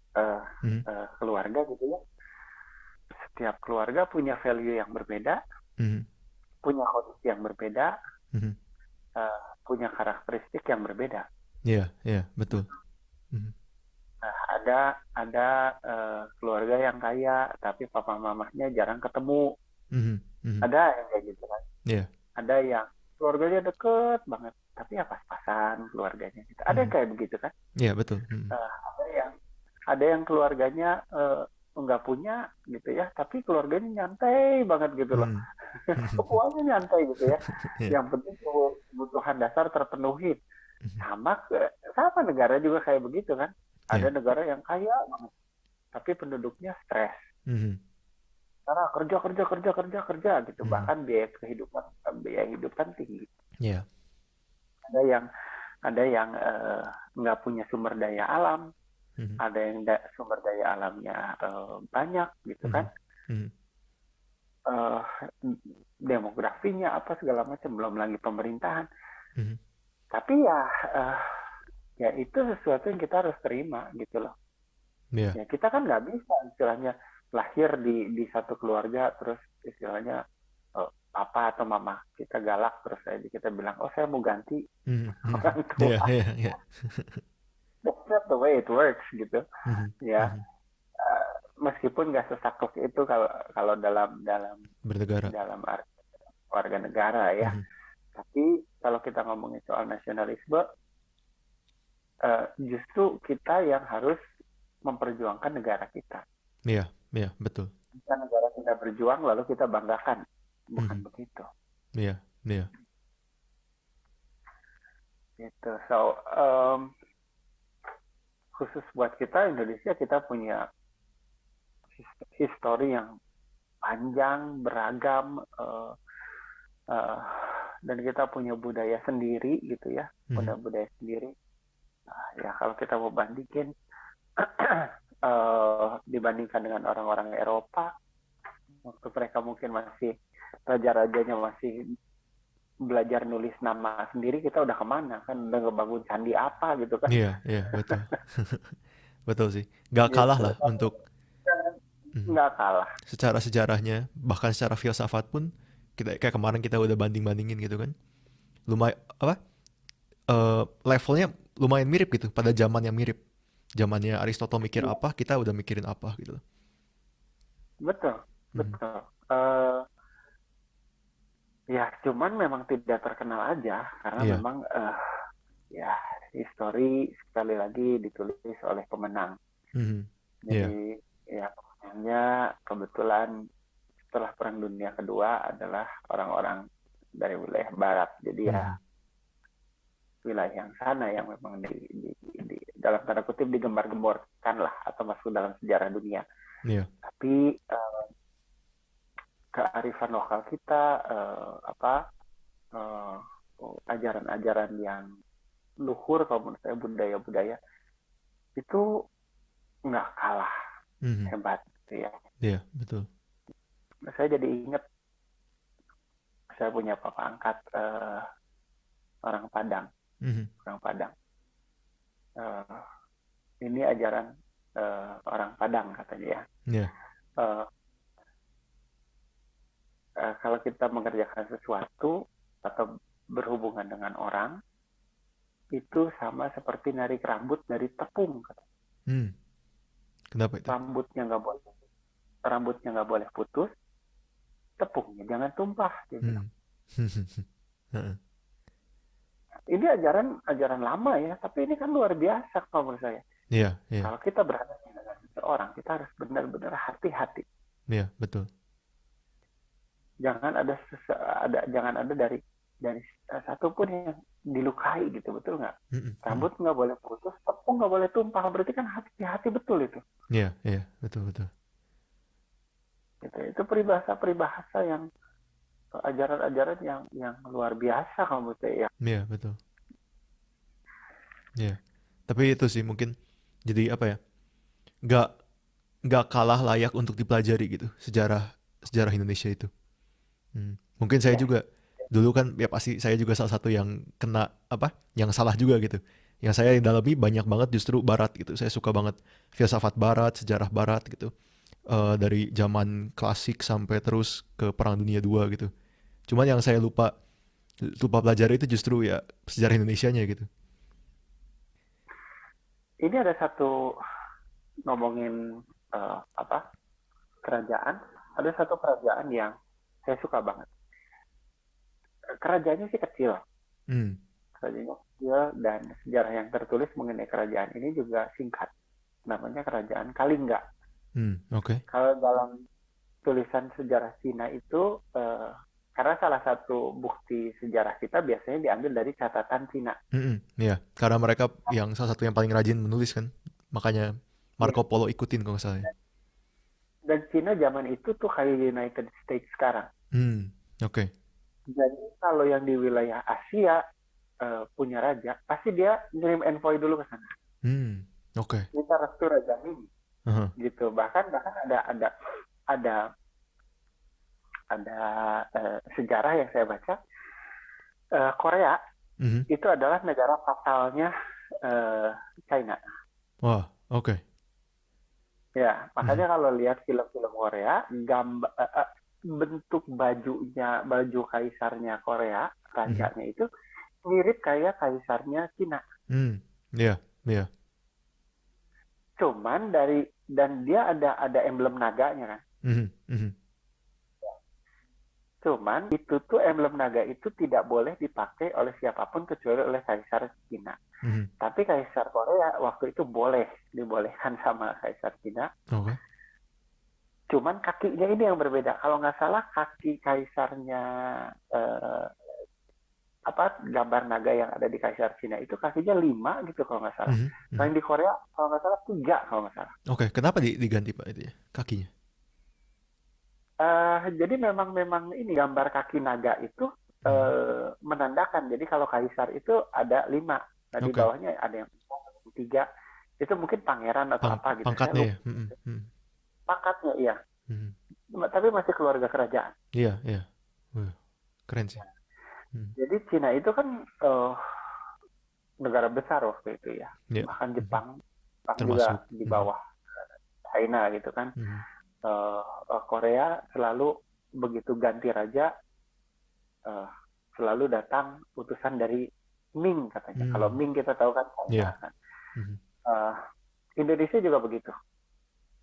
keluarga gitu ya. Setiap keluarga punya value yang berbeda, punya kondisi yang berbeda, punya karakteristik yang berbeda. Iya, betul. Ada keluarga yang kaya tapi papa mamanya jarang ketemu. Ada yang kayak gitu kan. Ada yang keluarganya deket banget tapi ya pas-pasan keluarganya gitu. Ada yang kayak begitu kan. Iya, betul. Ada yang keluarganya nggak punya gitu ya, tapi keluarganya nyantai banget gitu loh. Semuanya nyantai gitu ya. Yang penting kebutuhan dasar terpenuhi. Sama negara juga kayak begitu kan. Ada negara yang kaya banget tapi penduduknya stres. Karena kerja gitu. Bahkan biaya hidup kan tinggi. Ada yang nggak punya sumber daya alam. Ada yang sumber daya alamnya banyak gitu kan. Demografinya apa segala macam, belum lagi pemerintahan. Tapi ya itu sesuatu yang kita harus terima gitu loh. Ya kita kan nggak bisa istilahnya lahir di satu keluarga terus istilahnya papa atau mama kita galak terus kita bilang saya mau ganti orang tua. That's not the way it works gitu. Ya meskipun nggak sesaklek itu kalau dalam bernegara, dalam warga negara ya. Tapi kalau kita ngomongin soal nasionalisme, justru kita yang harus memperjuangkan negara kita. Iya, betul. Kita negara kita berjuang lalu kita banggakan, bukan begitu. Iya. Gitu. So khusus buat kita Indonesia, kita punya histori yang panjang, beragam, dan kita punya budaya sendiri gitu ya, punya budaya sendiri. Ya kalau kita mau bandingin dibandingkan dengan orang-orang Eropa, waktu mereka mungkin masih raja-rajanya masih belajar nulis nama sendiri kita udah kemana kan, udah ngebangun candi apa gitu kan. Iya, iya, betul. Betul sih. Gak kalah Gitu. lah untuk Nggak kalah. secara sejarahnya, bahkan secara filsafat pun kita kayak kemarin kita udah banding-bandingin gitu kan. Lumayan apa? Levelnya lumayan mirip gitu pada zaman yang mirip. Zamannya Aristotle mikir Iya, apa, kita udah mikirin apa gitu. betul, Mhm. betul. Ya, cuman memang tidak terkenal aja karena Iya. memang ya histori sekali lagi ditulis oleh pemenang. Mhm. Iya. Jadi ya pemenangnya kebetulan setelah Perang Dunia Kedua adalah orang-orang dari wilayah Barat. Jadi ya Mhm. wilayah yang sana yang memang di dalam tanda kutip digembar-gemborkan lah atau masuk dalam sejarah dunia. Iya. Tapi kearifan lokal kita ajaran-ajaran yang luhur kalau menurut saya, budaya-budaya itu nggak kalah Mhm. hebat gitu ya. Iya, betul. Saya jadi ingat saya punya papa angkat orang Padang. Mhm. Orang Padang. Ini ajaran orang Padang katanya ya. Iya. Kalau kita mengerjakan sesuatu atau berhubungan dengan orang, itu sama seperti narik rambut dari tepung. Kenapa itu? Rambutnya nggak boleh putus, tepungnya jangan tumpah. Dia bilang. Heeh. Ini ajaran lama ya, tapi ini kan luar biasa kalau menurut saya. Iya, iya. Kalau kita berhadapan dengan seseorang, kita harus benar-benar hati-hati. Iya, betul. Jangan ada dari satupun yang dilukai gitu, betul nggak? Rambut nggak boleh putus, tepung nggak boleh tumpah, berarti kan hati-hati betul itu. Iya, iya, betul, betul. Gitu. Itu peribahasa yang ajaran-ajaran yang luar biasa kalau menurut saya. Iya, betul. Iya. Tapi itu sih mungkin jadi apa ya? Nggak kalah layak untuk dipelajari gitu sejarah Indonesia itu. Mungkin saya Ya, juga dulu kan ya pasti saya juga salah satu yang kena apa? Yang salah juga gitu. Yang saya dalami banyak banget justru Barat gitu. Saya suka banget filsafat Barat, sejarah Barat gitu. Dari zaman klasik sampai terus ke Perang Dunia II gitu. Cuman yang saya lupa pelajari itu justru ya sejarah Indonesianya gitu. ini ada satu ngomongin kerajaan. Ada satu kerajaan yang saya suka banget. Kerajaannya sih kecil. Kerajaannya kecil dan sejarah yang tertulis mengenai kerajaan ini juga singkat. Namanya Kerajaan Kalingga. Oke. Kalau dalam tulisan sejarah Cina itu karena salah satu bukti sejarah kita biasanya diambil dari catatan Cina. Iya, karena mereka yang salah satu yang paling rajin menulis kan, makanya Marco Ya. Polo ikutin kalau nggak salah ya. Dan Cina zaman itu tuh kayak United States sekarang. Oke. Jadi kalau yang di wilayah Asia punya raja, pasti dia ngirim envoy dulu ke sana. Oke. Minta restu raja ini, gitu. Bahkan ada sejarah yang saya baca, Korea itu adalah negara vasalnya China. Wah, oke. Ya, makanya kalau lihat film-film Korea, bentuk baju kaisarnya Korea, rajanya itu mirip kayak kaisarnya Cina. Iya, iya. Cuman dan dia ada emblem naganya kan. Cuman itu tuh emblem naga itu tidak boleh dipakai oleh siapapun kecuali oleh kaisar Cina. Tapi kaisar Korea waktu itu dibolehkan sama kaisar Cina. Oke. Cuman kakinya ini yang berbeda. Kalau nggak salah kaki kaisarnya gambar naga yang ada di kaisar Cina itu kakinya 5 gitu kalau nggak salah. Yang di Korea kalau nggak salah 3 kalau nggak salah. Oke, kenapa diganti Pak itu ya kakinya? Jadi memang ini gambar kaki naga itu menandakan. Jadi kalau kaisar itu ada 5, nah di bawahnya ada yang 3. Itu mungkin pangeran atau apa gitu. Pangkatnya ya. Pangkatnya iya. Tapi masih keluarga kerajaan. Iya, iya. Keren sih. Jadi Cina itu kan negara besar waktu itu ya. Ya. Bahkan Jepang Termasuk. juga di bawah China gitu kan. Korea selalu begitu ganti raja selalu datang utusan dari Ming katanya. Kalau Ming kita tahu kan China kan. Indonesia juga begitu.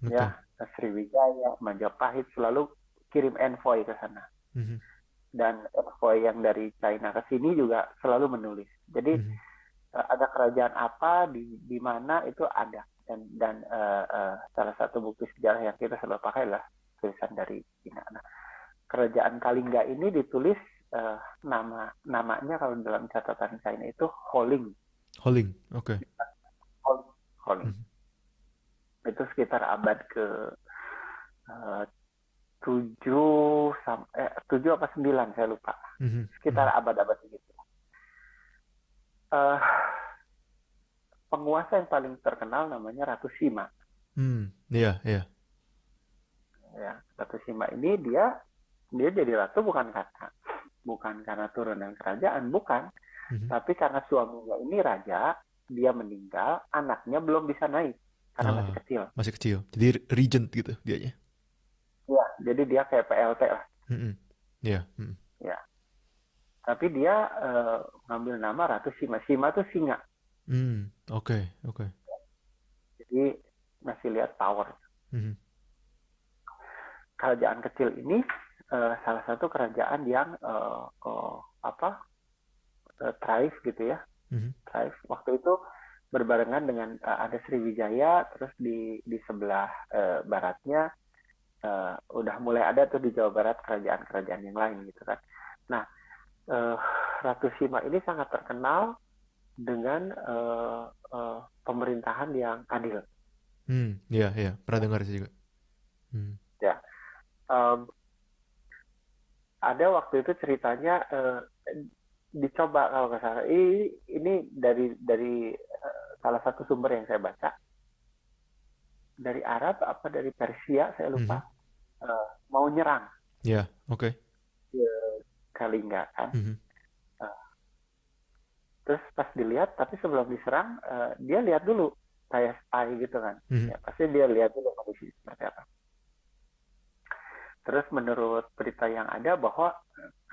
Betul. Ya, Sriwijaya, Majapahit selalu kirim envoy ke sana. Dan envoy yang dari China ke sini juga selalu menulis. Jadi ada kerajaan apa di mana itu ada. Dan salah satu bukti sejarah yang kita selalu pakai adalah tulisan dari Cina. Nah, kerajaan Kalingga ini ditulis namanya kalau dalam catatan China itu Holing. Holing, oke. Holing. Itu sekitar abad ke 7 apa 9 saya lupa. Sekitar abad-abad begitu. Penguasa yang paling terkenal namanya Ratu Sima. Iya. Ya, Ratu Sima ini dia jadi ratu bukan karena turunan kerajaan, bukan. Tapi karena suaminya ini raja, dia meninggal, anaknya belum bisa naik karena masih kecil. Masih kecil. Jadi regent gitu dianya. Ya, jadi dia kayak PLT lah. Iya. Ya. Tapi dia ngambil nama Ratu Sima. Sima tuh singa. Oke. Jadi masih lihat power. Kerajaan kecil ini salah satu kerajaan yang thrive gitu ya. Thrive. Waktu itu berbarengan dengan ada Sriwijaya, terus di sebelah baratnya udah mulai ada tuh di Jawa Barat kerajaan-kerajaan yang lain gitu kan. Nah, Ratu Sima ini sangat terkenal dengan pemerintahan yang adil. Iya. Pernah dengar sih juga. Ya. Ada waktu itu ceritanya dicoba kalau nggak salah. Ini dari salah satu sumber yang saya baca. Dari Arab apa dari Persia saya lupa. Mau nyerang. Ya, oke. Kalingga kan. Terus pas dilihat, tapi sebelum diserang, dia lihat dulu kayak spy gitu kan. Ya, pasti dia lihat dulu kondisi seperti apa. Terus menurut berita yang ada bahwa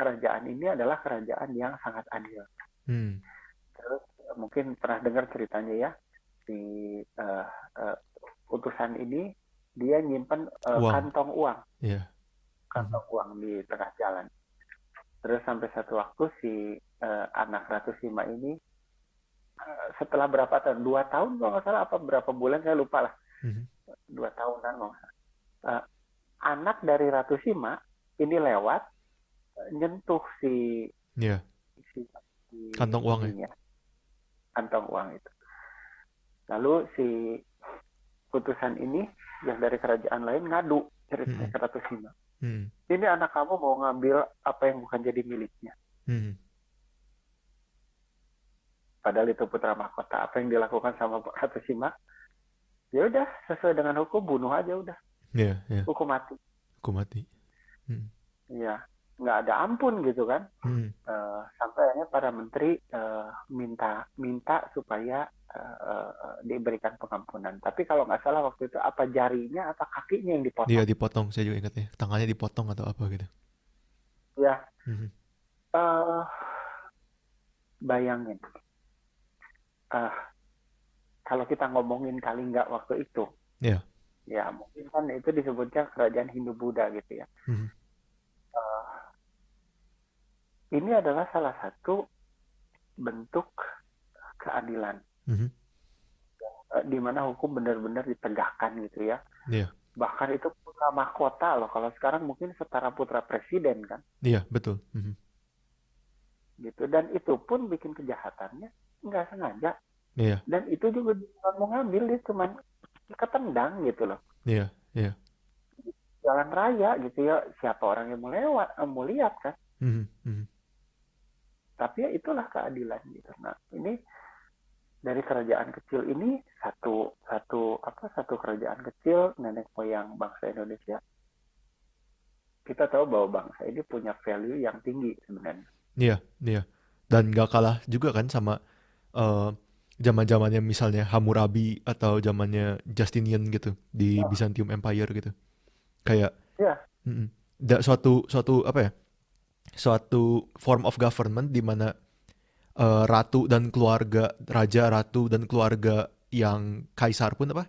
kerajaan ini adalah kerajaan yang sangat adil. Terus mungkin pernah dengar ceritanya ya, si utusan ini dia nyimpen kantong uang. Kantong uang di tengah jalan. Terus sampai satu waktu si anak Ratu Sima ini setelah berapa tahun? 2 tahun kalau nggak salah, apa berapa bulan saya lupa lah. 2 tahunan kalau nggak salah. Anak dari Ratu Sima ini lewat nyentuh si kantong uangnya. Kantong uang itu. Lalu si utusan ini yang dari kerajaan lain ngadu ceritanya ke Ratu Sima. Ini anak kamu mau ngambil apa yang bukan jadi miliknya. Padahal itu putra mahkota. Apa yang dilakukan sama Ratu Sima? Ya udah, sesuai dengan hukum, bunuh aja udah. Iya. Hukum mati. Iya, nggak ada ampun gitu kan. Sampai akhirnya para menteri minta supaya diberikan pengampunan. Tapi kalau nggak salah waktu itu apa jarinya atau kakinya yang dipotong. Iya, dipotong, saya juga ingat ya. Tangannya dipotong atau apa gitu. Ya. Bayangin. Kalau kita ngomongin Kalingga waktu itu. Iya. Ya, mungkin kan itu disebutnya kerajaan Hindu-Buddha gitu ya. Ini adalah salah satu bentuk keadilan. Di mana hukum benar-benar ditegakkan gitu ya. Iya. Bahkan itu putra mahkota loh. Kalau sekarang mungkin setara putra presiden kan. Iya, betul. Gitu. Dan itu pun bikin kejahatannya nggak sengaja. Iya. Dan itu juga mau ngambil, dia cuma ketendang gitu loh. Iya. Jalan raya gitu ya, siapa orang yang mau lewat, mau lihat kan. Tapi ya itulah keadilan gitu. Nah, ini dari kerajaan kecil ini satu kerajaan kecil nenek moyang bangsa Indonesia. Kita tahu bahwa bangsa ini punya value yang tinggi sebenarnya. Iya, iya. Dan gak kalah juga kan sama eh, zaman-zamannya misalnya Hammurabi atau zamannya Justinian gitu di Oh, Byzantium Empire gitu. Kayak iya, mm, suatu suatu apa ya? Suatu form of government di mana ratu dan keluarga raja, ratu dan keluarga yang kaisar pun apa?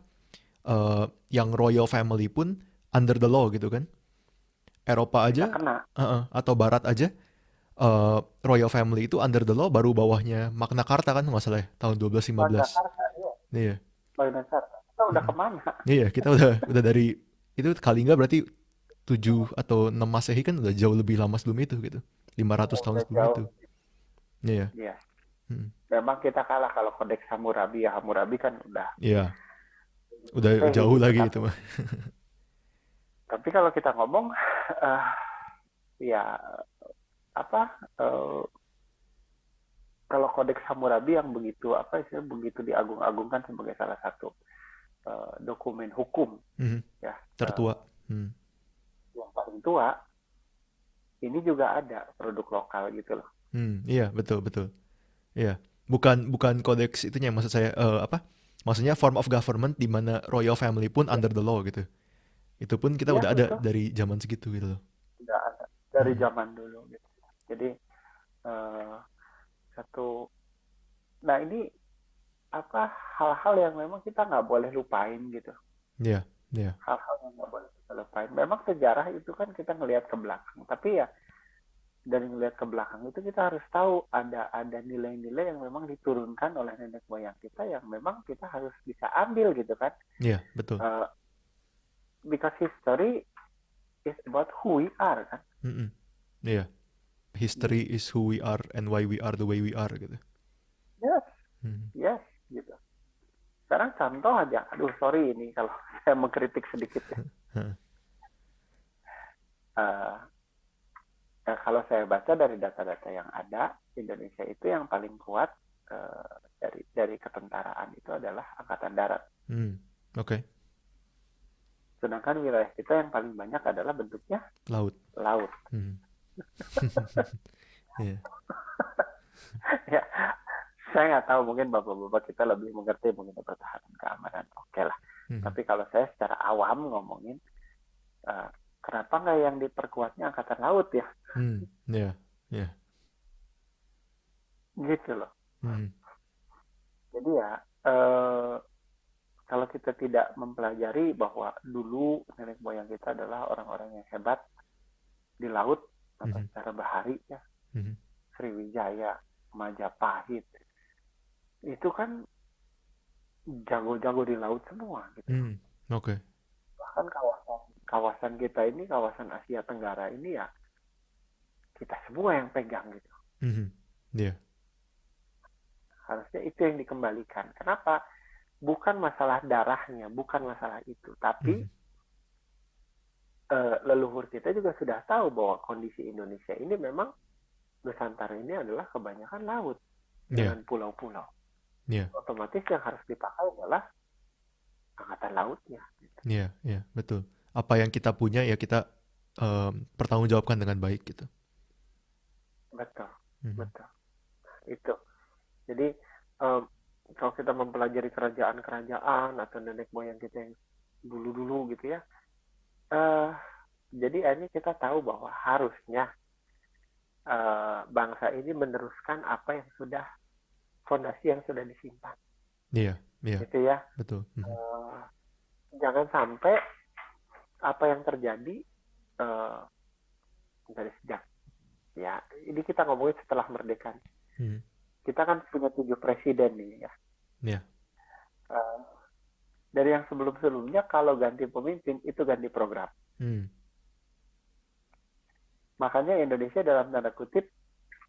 Yang royal family pun under the law gitu kan. Eropa aja tidak kena. atau barat aja royal family itu under the law baru bawahnya Magna Carta kan nggak salah ya tahun Magna 1215. Carta, iya. Iya. Magna Carta. Kita udah Mm-mm. kemana? Iya, kita udah dari itu kali nggak berarti 7 atau 6 Masehi kan udah jauh lebih lama sebelum itu gitu. 500 tahun Udah sebelum jauh. itu. Iya. Iya. Mm. Memang kita kalah kalau kodeks Hammurabi, ya Hammurabi kan udah Iya, udah Masehi jauh gitu. lagi itu Tapi mah. tapi kalau kita ngomong eh, ya apa eh, kalau kodeks Hammurabi yang begitu apa sih begitu diagung-agungkan sebagai salah satu dokumen hukum Mhm. ya Tertua. Hmm. yang paling tua, ini juga ada produk lokal gitu loh. Iya, betul, betul. Iya. Bukan bukan kodeks itunya maksud saya apa? Maksudnya form of government di mana royal family pun Ya, under the law gitu. Itu pun kita ya udah ada betul, dari zaman segitu gitu loh. udah ada dari Mm-mm. zaman dulu gitu. Jadi eh, satu, nah ini apa hal-hal yang memang kita nggak boleh lupain gitu. Iya, iya. Hal-hal yang nggak boleh kita lupain. Memang sejarah itu kan kita ngelihat ke belakang, tapi ya dari ngelihat ke belakang itu kita harus tahu ada nilai-nilai yang memang diturunkan oleh nenek moyang kita yang memang kita harus bisa ambil gitu kan. Iya, betul. Uh, because history is about who we are kan. Mm-mm. Iya. History is who we are and why we are the way we are gitu. Yes, Mm. yes gitu. Sekarang contoh aja, aduh sorry ini kalau saya mengkritik sedikit ya. Uh, kalau saya baca dari data-data yang ada, Indonesia itu yang paling kuat dari ketentaraan itu adalah angkatan darat. Oke. Sedangkan wilayah kita yang paling banyak adalah bentuknya Laut. laut. Iya. Ya, saya nggak tahu mungkin bapak-bapak kita lebih mengerti mengenai pertahanan keamanan. Oke lah. Tapi kalau saya secara awam ngomongin, kenapa nggak yang diperkuatnya angkatan laut ya? Iya, iya. Gitu loh. Jadi ya, kalau kita tidak mempelajari bahwa dulu nenek moyang kita adalah orang-orang yang hebat di laut atau secara bahari ya, Sriwijaya, Majapahit, itu kan jago-jago di laut semua gitu. Oke. Bahkan kawasan kita ini, kawasan Asia Tenggara ini ya kita semua yang pegang gitu. Iya. Harusnya itu yang dikembalikan. Kenapa? Bukan masalah darahnya, bukan masalah itu, tapi leluhur kita juga sudah tahu bahwa kondisi Indonesia ini memang Nusantara ini adalah kebanyakan laut dengan pulau-pulau. Otomatis yang harus dipakai adalah angkatan lautnya. Iya, iya, betul. Apa yang kita punya ya kita pertanggungjawabkan dengan baik gitu. Betul, betul. Itu. Jadi kalau kita mempelajari kerajaan-kerajaan atau nenek moyang kita yang dulu-dulu gitu ya, jadi akhirnya kita tahu bahwa harusnya bangsa ini meneruskan apa yang sudah fondasi yang sudah disimpan. Iya, iya. Gitu ya. Betul. Jangan sampai apa yang terjadi dari sejak ya ini kita ngomongin setelah merdeka. Kita kan punya 7 presiden nih ya. Iya. Dari yang sebelum-sebelumnya kalau ganti pemimpin itu ganti program. Makanya Indonesia dalam tanda kutip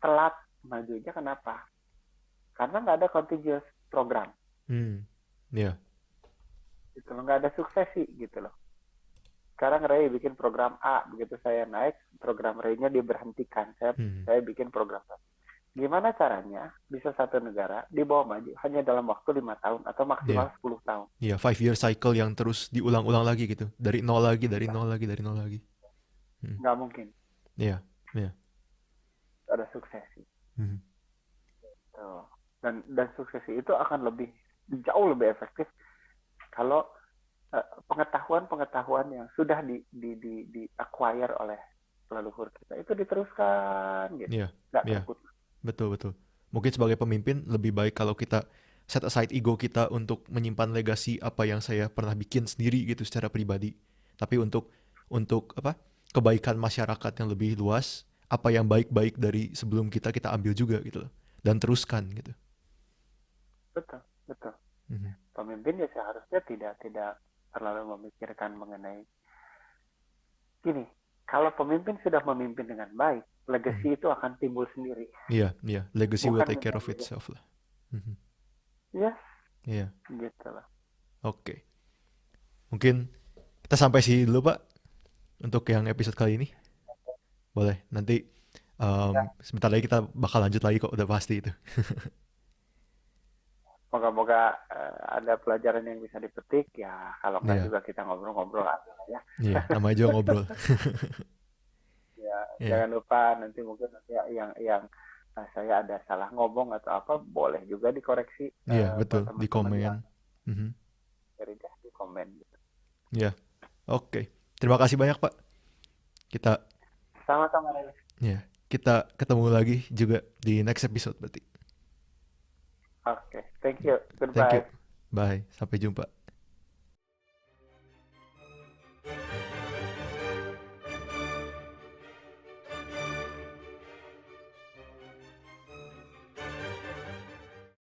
telat majunya kenapa? Karena nggak ada continuous program. Iya. Gitu loh, nggak ada suksesi gitu loh. Sekarang Ray bikin program A, begitu saya naik program Ray-nya diberhentikan. Saya bikin program A. Gimana caranya bisa satu negara dibawa maju hanya dalam waktu 5 tahun atau maksimal 10 tahun? Iya, 5-year cycle yang terus diulang-ulang lagi gitu. Dari nol lagi, dari nol lagi, dari nol lagi. Nggak mungkin. Iya, iya. ada suksesi. Mhm. Tuh. Dan suksesi itu akan jauh lebih efektif kalau pengetahuan yang sudah di acquire oleh leluhur kita itu diteruskan gitu, Iya, nggak iya, terputus. betul, betul. Mungkin sebagai pemimpin lebih baik kalau kita set aside ego kita untuk menyimpan legasi apa yang saya pernah bikin sendiri gitu secara pribadi. Tapi untuk apa? Kebaikan masyarakat yang lebih luas, apa yang baik-baik dari sebelum kita ambil juga gitu loh. Dan teruskan gitu. Betul, betul. Mhm. Pemimpin ya seharusnya tidak terlalu memikirkan mengenai gini. Kalau pemimpin sudah memimpin dengan baik, Mhm. legacy itu akan timbul sendiri. Iya, iya. Legacy will Bukan take care of menjadi itself lah. Mhm. yes, Iya, gitu lah. oke. Mungkin kita sampai sini dulu Pak untuk yang episode kali ini. Boleh, nanti sebentar lagi kita bakal lanjut lagi kok, udah pasti itu. Moga-moga ada pelajaran yang bisa dipetik ya. Kalau enggak Iya, juga kita ngobrol-ngobrol aja lah ya. iya, namanya juga ngobrol. Ya, Iya, jangan lupa nanti mungkin yang saya ada salah ngomong atau apa boleh juga dikoreksi iya buat betul, di teman-teman komen. yang Mhm. dari di komen gitu. Iya, oke. Terima kasih banyak Pak. Kita, Sama-sama. ya, kita ketemu lagi juga di next episode berarti. Oke, thank you. Thank you. Goodbye. Bye, sampai jumpa.